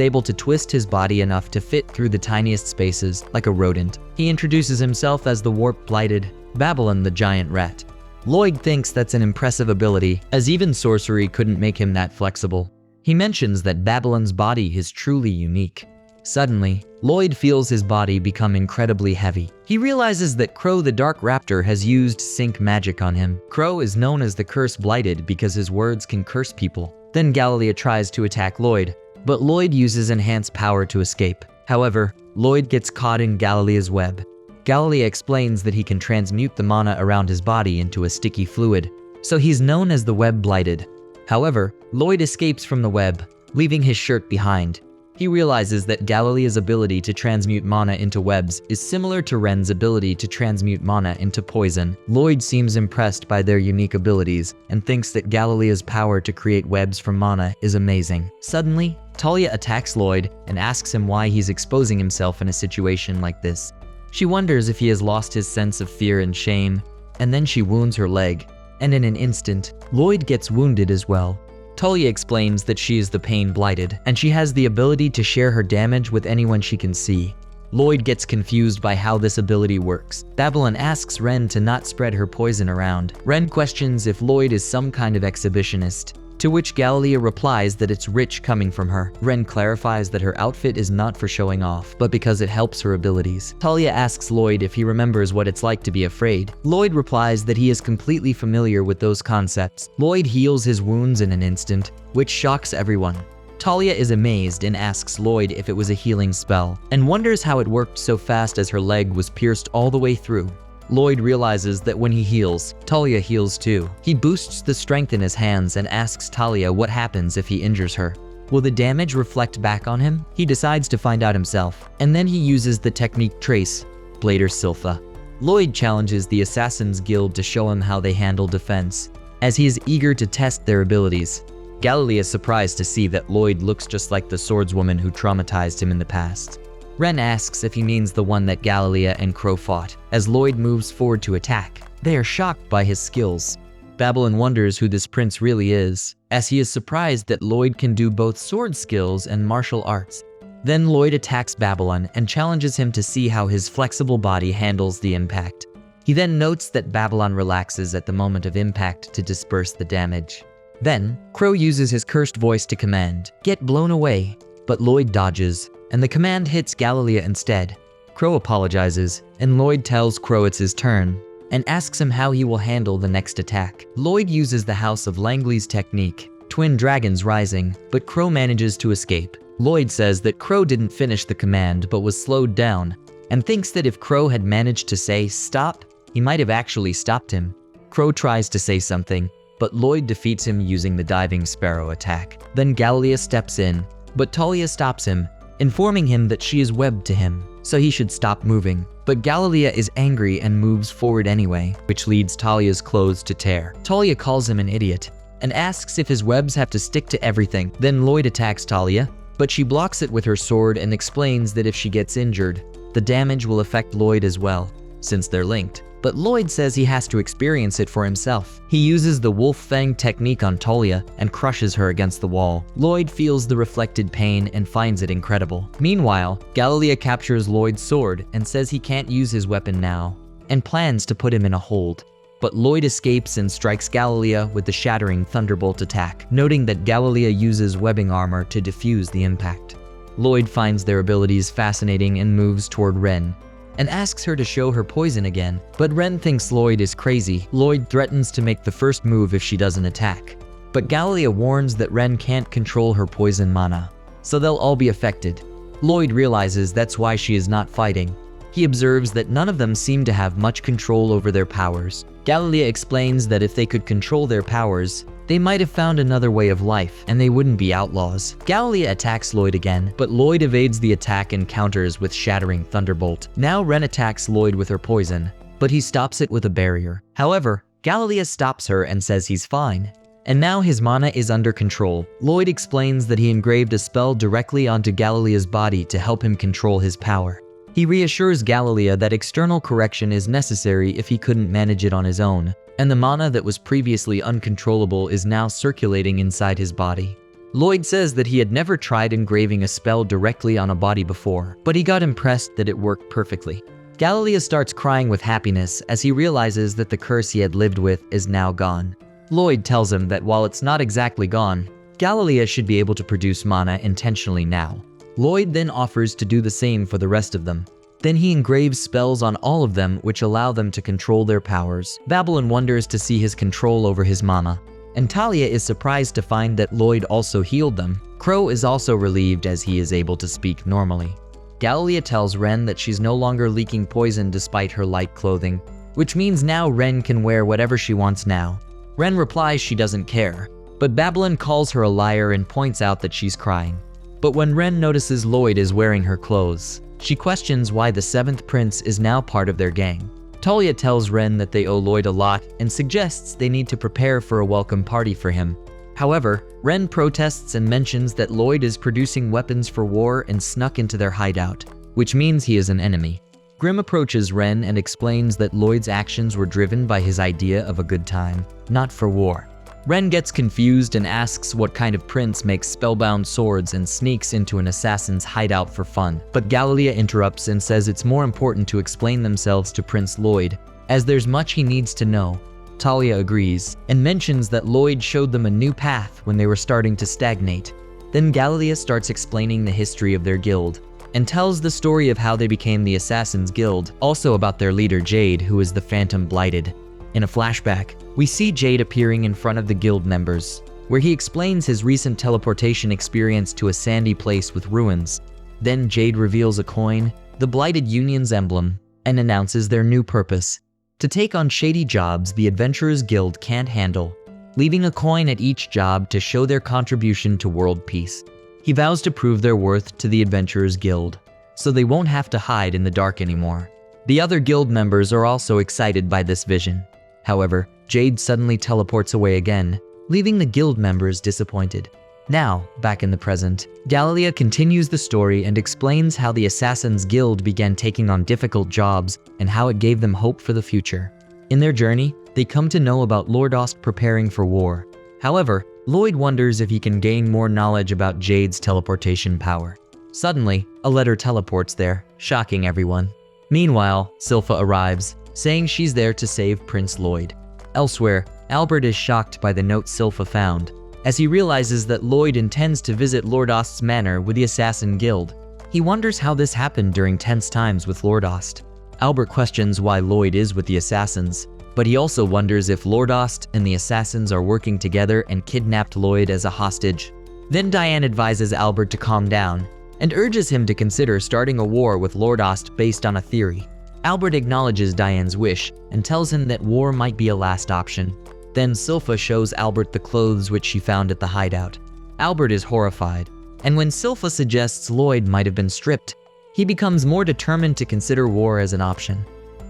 able to twist his body enough to fit through the tiniest spaces, like a rodent. He introduces himself as the warp-blighted Babylon the giant rat. Lloyd thinks that's an impressive ability, as even sorcery couldn't make him that flexible. He mentions that Babylon's body is truly unique. Suddenly, Lloyd feels his body become incredibly heavy. He realizes that Crow the Dark Raptor has used sync magic on him. Crow is known as the Curse Blighted because his words can curse people. Then Gallia tries to attack Lloyd, but Lloyd uses enhanced power to escape. However, Lloyd gets caught in Gallia's web. Gallia explains that he can transmute the mana around his body into a sticky fluid, so he's known as the Web Blighted. However, Lloyd escapes from the web, leaving his shirt behind. He realizes that Gallia's ability to transmute mana into webs is similar to Ren's ability to transmute mana into poison. Lloyd seems impressed by their unique abilities and thinks that Gallia's power to create webs from mana is amazing. Suddenly, Talia attacks Lloyd and asks him why he's exposing himself in a situation like this. She wonders if he has lost his sense of fear and shame, and then she wounds her leg, and in an instant, Lloyd gets wounded as well. Talia explains that she is the Pain Blighted, and she has the ability to share her damage with anyone she can see. Lloyd gets confused by how this ability works. Babylon asks Ren to not spread her poison around. Ren questions if Lloyd is some kind of exhibitionist, to which Gallia replies that it's rich coming from her. Ren clarifies that her outfit is not for showing off, but because it helps her abilities. Talia asks Lloyd if he remembers what it's like to be afraid. Lloyd replies that he is completely familiar with those concepts. Lloyd heals his wounds in an instant, which shocks everyone. Talia is amazed and asks Lloyd if it was a healing spell, and wonders how it worked so fast as her leg was pierced all the way through. Lloyd realizes that when he heals, Talia heals too. He boosts the strength in his hands and asks Talia what happens if he injures her. Will the damage reflect back on him? He decides to find out himself, and then he uses the technique Trace, Blader Silfa. Lloyd challenges the Assassin's Guild to show him how they handle defense, as he is eager to test their abilities. Gallia is surprised to see that Lloyd looks just like the swordswoman who traumatized him in the past. Ren asks if he means the one that Gallia and Crow fought, as Lloyd moves forward to attack. They are shocked by his skills. Babylon wonders who this prince really is, as he is surprised that Lloyd can do both sword skills and martial arts. Then Lloyd attacks Babylon and challenges him to see how his flexible body handles the impact. He then notes that Babylon relaxes at the moment of impact to disperse the damage. Then, Crow uses his cursed voice to command, "Get blown away," but Lloyd dodges, and the command hits Gallia instead. Crow apologizes, and Lloyd tells Crow it's his turn, and asks him how he will handle the next attack. Lloyd uses the House of Langley's technique, Twin Dragons Rising, but Crow manages to escape. Lloyd says that Crow didn't finish the command but was slowed down, and thinks that if Crow had managed to say stop, he might have actually stopped him. Crow tries to say something, but Lloyd defeats him using the Diving Sparrow attack. Then Gallia steps in, but Talia stops him, informing him that she is webbed to him, so he should stop moving. But Gallia is angry and moves forward anyway, which leads Talia's clothes to tear. Talia calls him an idiot, and asks if his webs have to stick to everything. Then Lloyd attacks Talia, but she blocks it with her sword and explains that if she gets injured, the damage will affect Lloyd as well. since they're linked. But Lloyd says he has to experience it for himself. He uses the wolf fang technique on Towa and crushes her against the wall. Lloyd feels the reflected pain and finds it incredible. Meanwhile, Galilea captures Lloyd's sword and says he can't use his weapon now, and plans to put him in a hold. But Lloyd escapes and strikes Galilea with the shattering thunderbolt attack, noting that Galilea uses webbing armor to defuse the impact. Lloyd finds their abilities fascinating and moves toward Ren, and asks her to show her poison again. But Ren thinks Lloyd is crazy. Lloyd threatens to make the first move if she doesn't attack. But Galilea warns that Ren can't control her poison mana, so they'll all be affected. Lloyd realizes that's why she is not fighting. He observes that none of them seem to have much control over their powers. Galilea explains that if they could control their powers, they might have found another way of life, and they wouldn't be outlaws. Galilea attacks Lloyd again, but Lloyd evades the attack and counters with shattering thunderbolt. Now Ren attacks Lloyd with her poison, but he stops it with a barrier. However, Galilea stops her and says he's fine, and now his mana is under control. Lloyd explains that he engraved a spell directly onto Galilea's body to help him control his power. He reassures Galilea that external correction is necessary if he couldn't manage it on his own, and the mana that was previously uncontrollable is now circulating inside his body. Lloyd says that he had never tried engraving a spell directly on a body before, but he got impressed that it worked perfectly. Galilea starts crying with happiness as he realizes that the curse he had lived with is now gone. Lloyd tells him that while it's not exactly gone, Galilea should be able to produce mana intentionally now. Lloyd then offers to do the same for the rest of them. Then he engraves spells on all of them which allow them to control their powers. Babylon wonders to see his control over his mana, and Talia is surprised to find that Lloyd also healed them. Crow is also relieved as he is able to speak normally. Galilea tells Ren that she's no longer leaking poison despite her light clothing, which means now Ren can wear whatever she wants now. Ren replies she doesn't care, but Babylon calls her a liar and points out that she's crying. But when Ren notices Lloyd is wearing her clothes, she questions why the 7th prince is now part of their gang. Talia tells Ren that they owe Lloyd a lot and suggests they need to prepare for a welcome party for him. However, Ren protests and mentions that Lloyd is producing weapons for war and snuck into their hideout, which means he is an enemy. Grim approaches Ren and explains that Lloyd's actions were driven by his idea of a good time, not for war. Ren gets confused and asks what kind of prince makes spellbound swords and sneaks into an assassin's hideout for fun. But Galilea interrupts and says it's more important to explain themselves to Prince Lloyd, as there's much he needs to know. Talia agrees, and mentions that Lloyd showed them a new path when they were starting to stagnate. Then Galilea starts explaining the history of their guild, and tells the story of how they became the Assassin's Guild, also about their leader Jade, who is the Phantom Blighted. In a flashback, we see Jade appearing in front of the guild members, where he explains his recent teleportation experience to a sandy place with ruins. Then Jade reveals a coin, the Blighted Union's emblem, and announces their new purpose: to take on shady jobs the Adventurers Guild can't handle, leaving a coin at each job to show their contribution to world peace. He vows to prove their worth to the Adventurers Guild, so they won't have to hide in the dark anymore. The other guild members are also excited by this vision. However, Jade suddenly teleports away again, leaving the guild members disappointed. Now, back in the present, Galilea continues the story and explains how the Assassin's Guild began taking on difficult jobs and how it gave them hope for the future. In their journey, they come to know about Lord Ost preparing for war. However, Lloyd wonders if he can gain more knowledge about Jade's teleportation power. Suddenly, a letter teleports there, shocking everyone. Meanwhile, Silfa arrives, saying she's there to save Prince Lloyd. Elsewhere, Albert is shocked by the note Silfa found, as he realizes that Lloyd intends to visit Lord Ost's manor with the Assassin Guild. He wonders how this happened during tense times with Lord Ost. Albert questions why Lloyd is with the Assassins, but he also wonders if Lord Ost and the Assassins are working together and kidnapped Lloyd as a hostage. Then Diane advises Albert to calm down, and urges him to consider starting a war with Lord Ost based on a theory. Albert acknowledges Diane's wish and tells him that war might be a last option. Then Silfa shows Albert the clothes which she found at the hideout. Albert is horrified, and when Silfa suggests Lloyd might have been stripped, he becomes more determined to consider war as an option.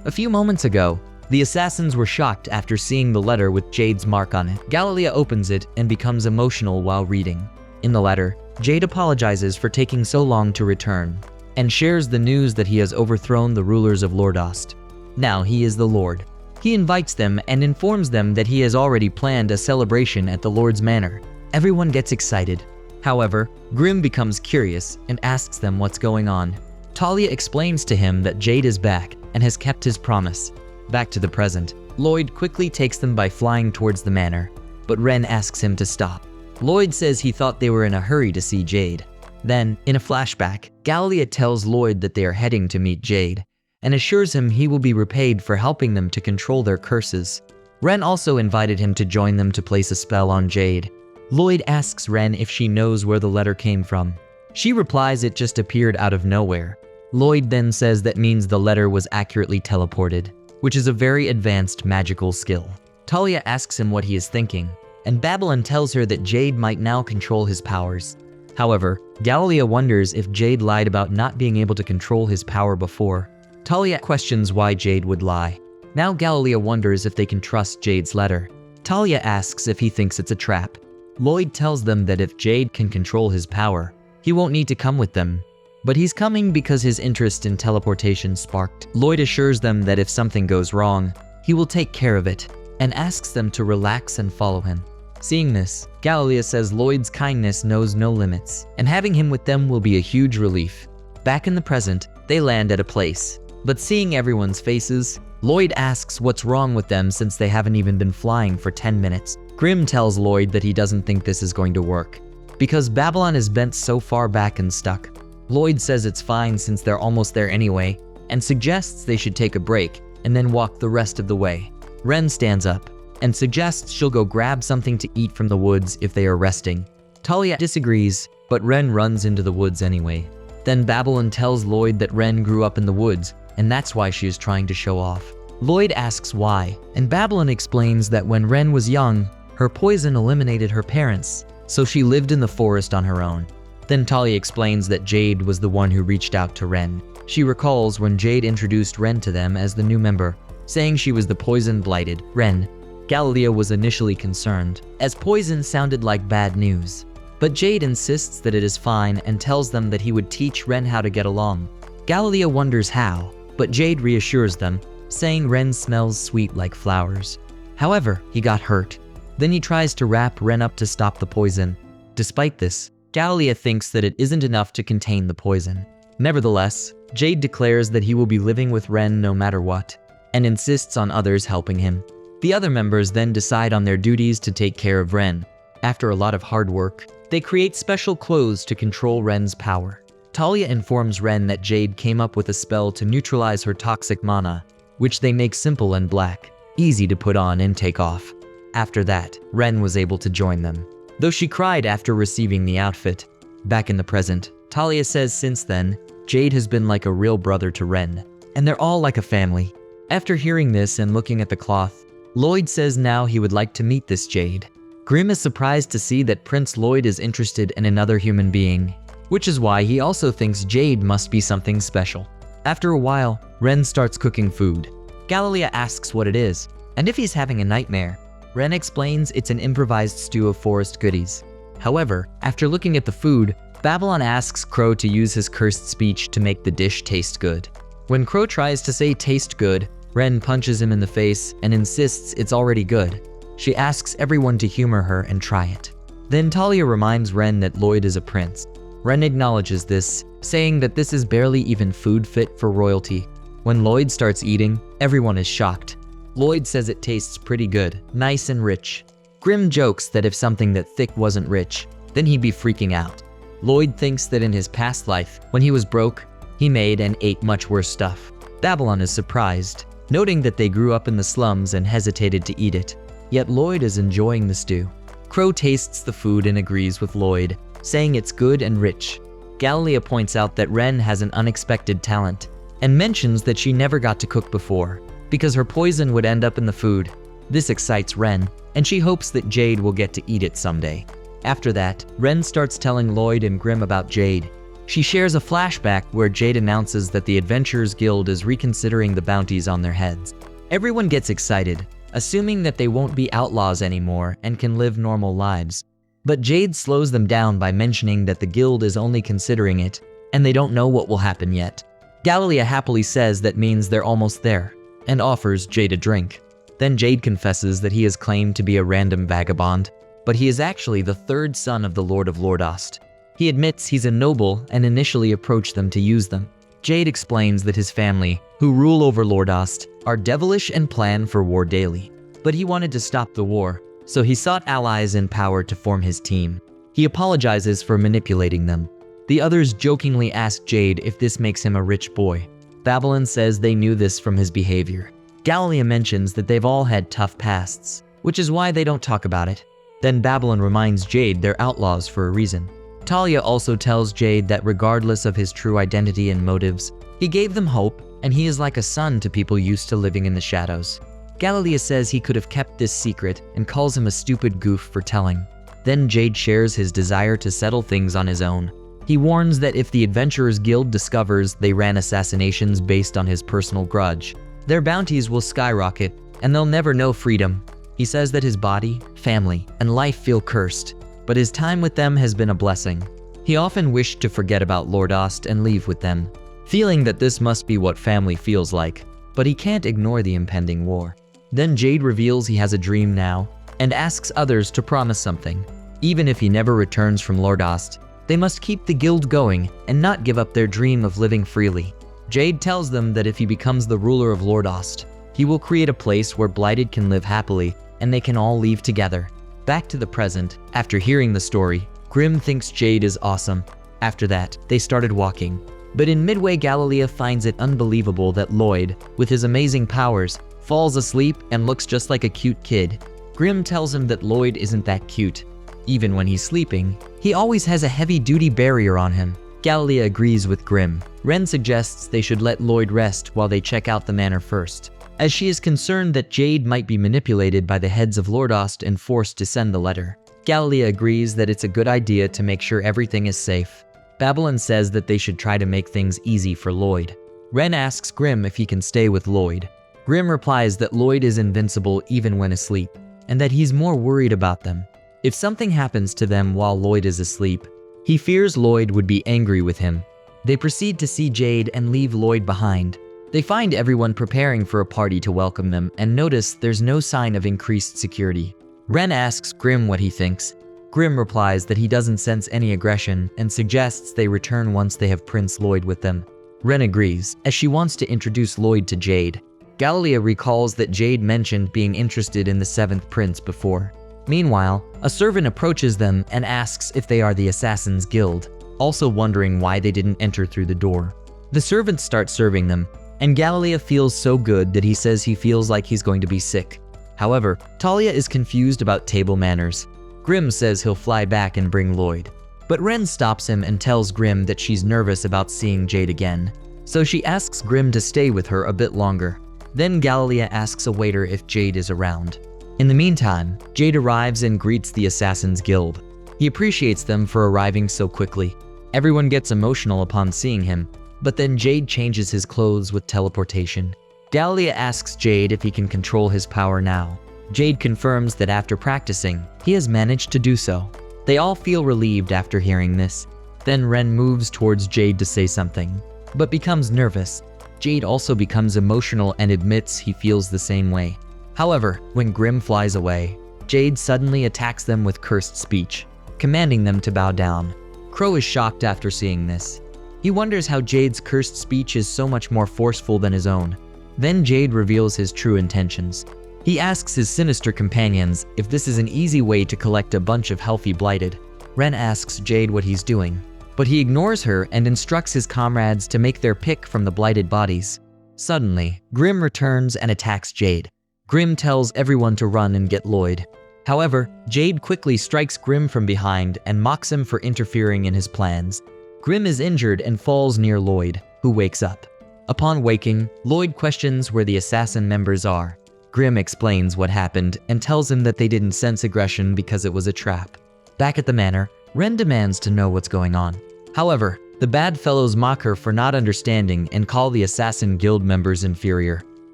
A few moments ago, the assassins were shocked after seeing the letter with Jade's mark on it. Galilea opens it and becomes emotional while reading. In the letter, Jade apologizes for taking so long to return, and shares the news that he has overthrown the rulers of Lord Ost. Now he is the Lord. He invites them and informs them that he has already planned a celebration at the Lord's manor. Everyone gets excited. However, Grim becomes curious and asks them what's going on. Talia explains to him that Jade is back and has kept his promise. Back to the present, Lloyd quickly takes them by flying towards the manor, but Ren asks him to stop. Lloyd says he thought they were in a hurry to see Jade. Then, in a flashback, Gallia tells Lloyd that they are heading to meet Jade, and assures him he will be repaid for helping them to control their curses. Ren also invited him to join them to place a spell on Jade. Lloyd asks Ren if she knows where the letter came from. She replies it just appeared out of nowhere. Lloyd then says that means the letter was accurately teleported, which is a very advanced magical skill. Talia asks him what he is thinking, and Babylon tells her that Jade might now control his powers. However, Gallia wonders if Jade lied about not being able to control his power before. Talia questions why Jade would lie. Now Gallia wonders if they can trust Jade's letter. Talia asks if he thinks it's a trap. Lloyd tells them that if Jade can control his power, he won't need to come with them. But he's coming because his interest in teleportation sparked. Lloyd assures them that if something goes wrong, he will take care of it, and asks them to relax and follow him. Seeing this, Gallia says Lloyd's kindness knows no limits, and having him with them will be a huge relief. Back in the present, they land at a place, but seeing everyone's faces, Lloyd asks what's wrong with them since they haven't even been flying for 10 minutes. Grim tells Lloyd that he doesn't think this is going to work, because Babylon is bent so far back and stuck. Lloyd says it's fine since they're almost there anyway, and suggests they should take a break and then walk the rest of the way. Ren stands up and suggests she'll go grab something to eat from the woods if they are resting. Talia disagrees, but Ren runs into the woods anyway. Then Babylon tells Lloyd that Ren grew up in the woods, and that's why she is trying to show off. Lloyd asks why, and Babylon explains that when Ren was young, her poison eliminated her parents, so she lived in the forest on her own. Then Talia explains that Jade was the one who reached out to Ren. She recalls when Jade introduced Ren to them as the new member, saying she was the poison-blighted Ren. Gallia was initially concerned, as poison sounded like bad news. But Jade insists that it is fine and tells them that he would teach Ren how to get along. Gallia wonders how, but Jade reassures them, saying Ren smells sweet like flowers. However, he got hurt. Then he tries to wrap Ren up to stop the poison. Despite this, Gallia thinks that it isn't enough to contain the poison. Nevertheless, Jade declares that he will be living with Ren no matter what, and insists on others helping him. The other members then decide on their duties to take care of Ren. After a lot of hard work, they create special clothes to control Ren's power. Talia informs Ren that Jade came up with a spell to neutralize her toxic mana, which they make simple and black, easy to put on and take off. After that, Ren was able to join them, though she cried after receiving the outfit. Back in the present, Talia says since then, Jade has been like a real brother to Ren, and they're all like a family. After hearing this and looking at the cloth, Lloyd says now he would like to meet this Jade. Grim is surprised to see that Prince Lloyd is interested in another human being, which is why he also thinks Jade must be something special. After a while, Ren starts cooking food. Gallia asks what it is, and if he's having a nightmare. Ren explains it's an improvised stew of forest goodies. However, after looking at the food, Babylon asks Crow to use his cursed speech to make the dish taste good. When Crow tries to say taste good, Ren punches him in the face and insists it's already good. She asks everyone to humor her and try it. Then Talia reminds Ren that Lloyd is a prince. Ren acknowledges this, saying that this is barely even food fit for royalty. When Lloyd starts eating, everyone is shocked. Lloyd says it tastes pretty good, nice and rich. Grim jokes that if something that thick wasn't rich, then he'd be freaking out. Lloyd thinks that in his past life, when he was broke, he made and ate much worse stuff. Babylon is surprised, noting that they grew up in the slums and hesitated to eat it. Yet Lloyd is enjoying the stew. Crow tastes the food and agrees with Lloyd, saying it's good and rich. Gallia points out that Ren has an unexpected talent, and mentions that she never got to cook before, because her poison would end up in the food. This excites Ren, and she hopes that Jade will get to eat it someday. After that, Ren starts telling Lloyd and Grim about Jade. She shares a flashback where Jade announces that the Adventurers Guild is reconsidering the bounties on their heads. Everyone gets excited, assuming that they won't be outlaws anymore and can live normal lives. But Jade slows them down by mentioning that the guild is only considering it, and they don't know what will happen yet. Gallia happily says that means they're almost there, and offers Jade a drink. Then Jade confesses that he has claimed to be a random vagabond, but he is actually the third son of the Lord of Lordost. He admits he's a noble and initially approached them to use them. Jade explains that his family, who rule over Lordost, are devilish and plan for war daily. But he wanted to stop the war, so he sought allies in power to form his team. He apologizes for manipulating them. The others jokingly ask Jade if this makes him a rich boy. Babylon says they knew this from his behavior. Gallia mentions that they've all had tough pasts, which is why they don't talk about it. Then Babylon reminds Jade they're outlaws for a reason. Talia also tells Jade that regardless of his true identity and motives, he gave them hope, and he is like a son to people used to living in the shadows. Gallia says he could have kept this secret and calls him a stupid goof for telling. Then Jade shares his desire to settle things on his own. He warns that if the Adventurers Guild discovers they ran assassinations based on his personal grudge, their bounties will skyrocket and they'll never know freedom. He says that his body, family, and life feel cursed, but his time with them has been a blessing. He often wished to forget about Lordost and leave with them, feeling that this must be what family feels like, but he can't ignore the impending war. Then Jade reveals he has a dream now and asks others to promise something. Even if he never returns from Lordost, they must keep the guild going and not give up their dream of living freely. Jade tells them that if he becomes the ruler of Lordost, he will create a place where Blighted can live happily and they can all leave together. Back to the present, after hearing the story, Grim thinks Jade is awesome. After that, they started walking. But in midway, Gallia finds it unbelievable that Lloyd, with his amazing powers, falls asleep and looks just like a cute kid. Grim tells him that Lloyd isn't that cute. Even when he's sleeping, he always has a heavy-duty barrier on him. Gallia agrees with Grim. Ren suggests they should let Lloyd rest while they check out the manor first, as she is concerned that Jade might be manipulated by the heads of Lordost and forced to send the letter. Gallia agrees that it's a good idea to make sure everything is safe. Babylon says that they should try to make things easy for Lloyd. Ren asks Grim if he can stay with Lloyd. Grim replies that Lloyd is invincible even when asleep, and that he's more worried about them. If something happens to them while Lloyd is asleep, he fears Lloyd would be angry with him. They proceed to see Jade and leave Lloyd behind. They find everyone preparing for a party to welcome them and notice there's no sign of increased security. Ren asks Grim what he thinks. Grim replies that he doesn't sense any aggression and suggests they return once they have Prince Lloyd with them. Ren agrees, as she wants to introduce Lloyd to Jade. Gallia recalls that Jade mentioned being interested in the 7th prince before. Meanwhile, a servant approaches them and asks if they are the Assassin's Guild, also wondering why they didn't enter through the door. The servants start serving them, and Gallia feels so good that he says he feels like he's going to be sick. However, Talia is confused about table manners. Grim says he'll fly back and bring Lloyd. But Ren stops him and tells Grim that she's nervous about seeing Jade again, so she asks Grim to stay with her a bit longer. Then Gallia asks a waiter if Jade is around. In the meantime, Jade arrives and greets the Assassin's Guild. He appreciates them for arriving so quickly. Everyone gets emotional upon seeing him, but then Jade changes his clothes with teleportation. Gallia asks Jade if he can control his power now. Jade confirms that after practicing, he has managed to do so. They all feel relieved after hearing this. Then Ren moves towards Jade to say something, but becomes nervous. Jade also becomes emotional and admits he feels the same way. However, when Grim flies away, Jade suddenly attacks them with cursed speech, commanding them to bow down. Crow is shocked after seeing this. He wonders how Jade's cursed speech is so much more forceful than his own. Then Jade reveals his true intentions. He asks his sinister companions if this is an easy way to collect a bunch of healthy Blighted. Ren asks Jade what he's doing, but he ignores her and instructs his comrades to make their pick from the Blighted bodies. Suddenly, Grim returns and attacks Jade. Grim tells everyone to run and get Lloyd. However, Jade quickly strikes Grim from behind and mocks him for interfering in his plans. Grim is injured and falls near Lloyd, who wakes up. Upon waking, Lloyd questions where the assassin members are. Grim explains what happened and tells him that they didn't sense aggression because it was a trap. Back at the manor, Ren demands to know what's going on. However, the bad fellows mock her for not understanding and call the Assassin Guild members inferior.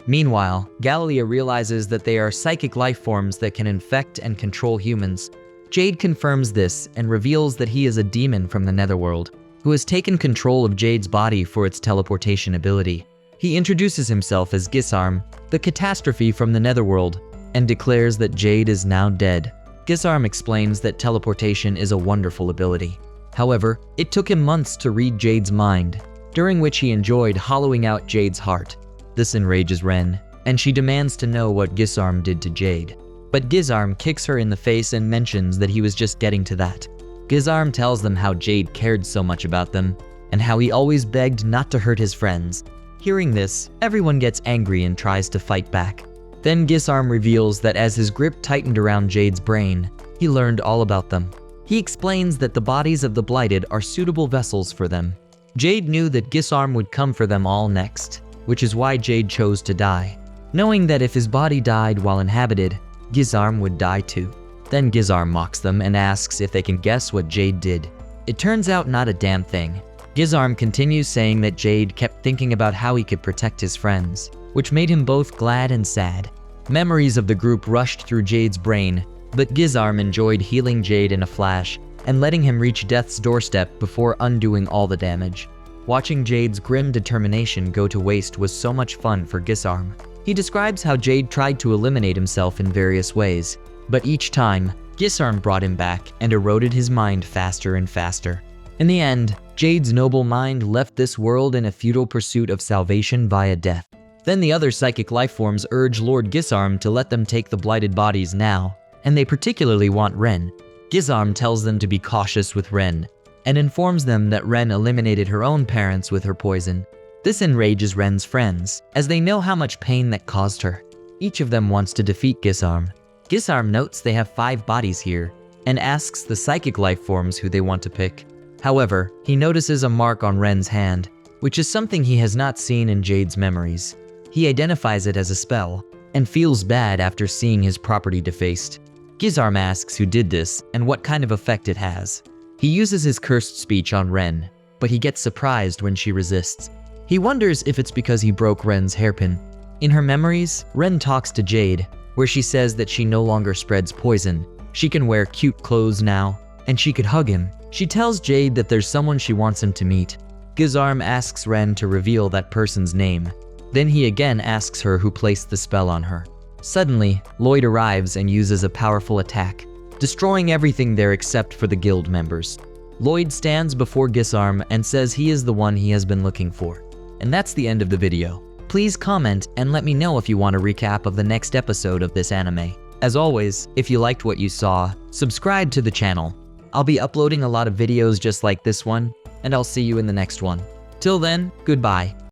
Meanwhile, Gallia realizes that they are psychic life forms that can infect and control humans. Jade confirms this and reveals that he is a demon from the Netherworld, who has taken control of Jade's body for its teleportation ability. He introduces himself as Gisarm, the catastrophe from the netherworld, and declares that Jade is now dead. Gisarm explains that teleportation is a wonderful ability. However, it took him months to read Jade's mind, during which he enjoyed hollowing out Jade's heart. This enrages Ren, and she demands to know what Gisarm did to Jade. But Gisarm kicks her in the face and mentions that he was just getting to that. Gisarm tells them how Jade cared so much about them, and how he always begged not to hurt his friends. Hearing this, everyone gets angry and tries to fight back. Then Gisarm reveals that as his grip tightened around Jade's brain, he learned all about them. He explains that the bodies of the blighted are suitable vessels for them. Jade knew that Gisarm would come for them all next, which is why Jade chose to die, knowing that if his body died while inhabited, Gisarm would die too. Then Gisarm mocks them and asks if they can guess what Jade did. It turns out not a damn thing. Gisarm continues saying that Jade kept thinking about how he could protect his friends, which made him both glad and sad. Memories of the group rushed through Jade's brain, but Gisarm enjoyed healing Jade in a flash and letting him reach death's doorstep before undoing all the damage. Watching Jade's grim determination go to waste was so much fun for Gisarm. He describes how Jade tried to eliminate himself in various ways, but each time, Gisarm brought him back and eroded his mind faster and faster. In the end, Jade's noble mind left this world in a futile pursuit of salvation via death. Then the other psychic lifeforms urge Lord Gisarm to let them take the blighted bodies now, and they particularly want Ren. Gisarm tells them to be cautious with Ren, and informs them that Ren eliminated her own parents with her poison. This enrages Ren's friends, as they know how much pain that caused her. Each of them wants to defeat Gisarm. Gisarm notes they have 5 bodies here, and asks the psychic lifeforms who they want to pick. However, he notices a mark on Ren's hand, which is something he has not seen in Jade's memories. He identifies it as a spell, and feels bad after seeing his property defaced. Gisarm asks who did this and what kind of effect it has. He uses his cursed speech on Ren, but he gets surprised when she resists. He wonders if it's because he broke Ren's hairpin. In her memories, Ren talks to Jade, where she says that she no longer spreads poison. She can wear cute clothes now, and she could hug him. She tells Jade that there's someone she wants him to meet. Gisarm asks Ren to reveal that person's name. Then he again asks her who placed the spell on her. Suddenly, Lloyd arrives and uses a powerful attack, destroying everything there except for the guild members. Lloyd stands before Gisarm and says he is the one he has been looking for. And that's the end of the video. Please comment and let me know if you want a recap of the next episode of this anime. As always, if you liked what you saw, subscribe to the channel. I'll be uploading a lot of videos just like this one, and I'll see you in the next one. Till then, goodbye.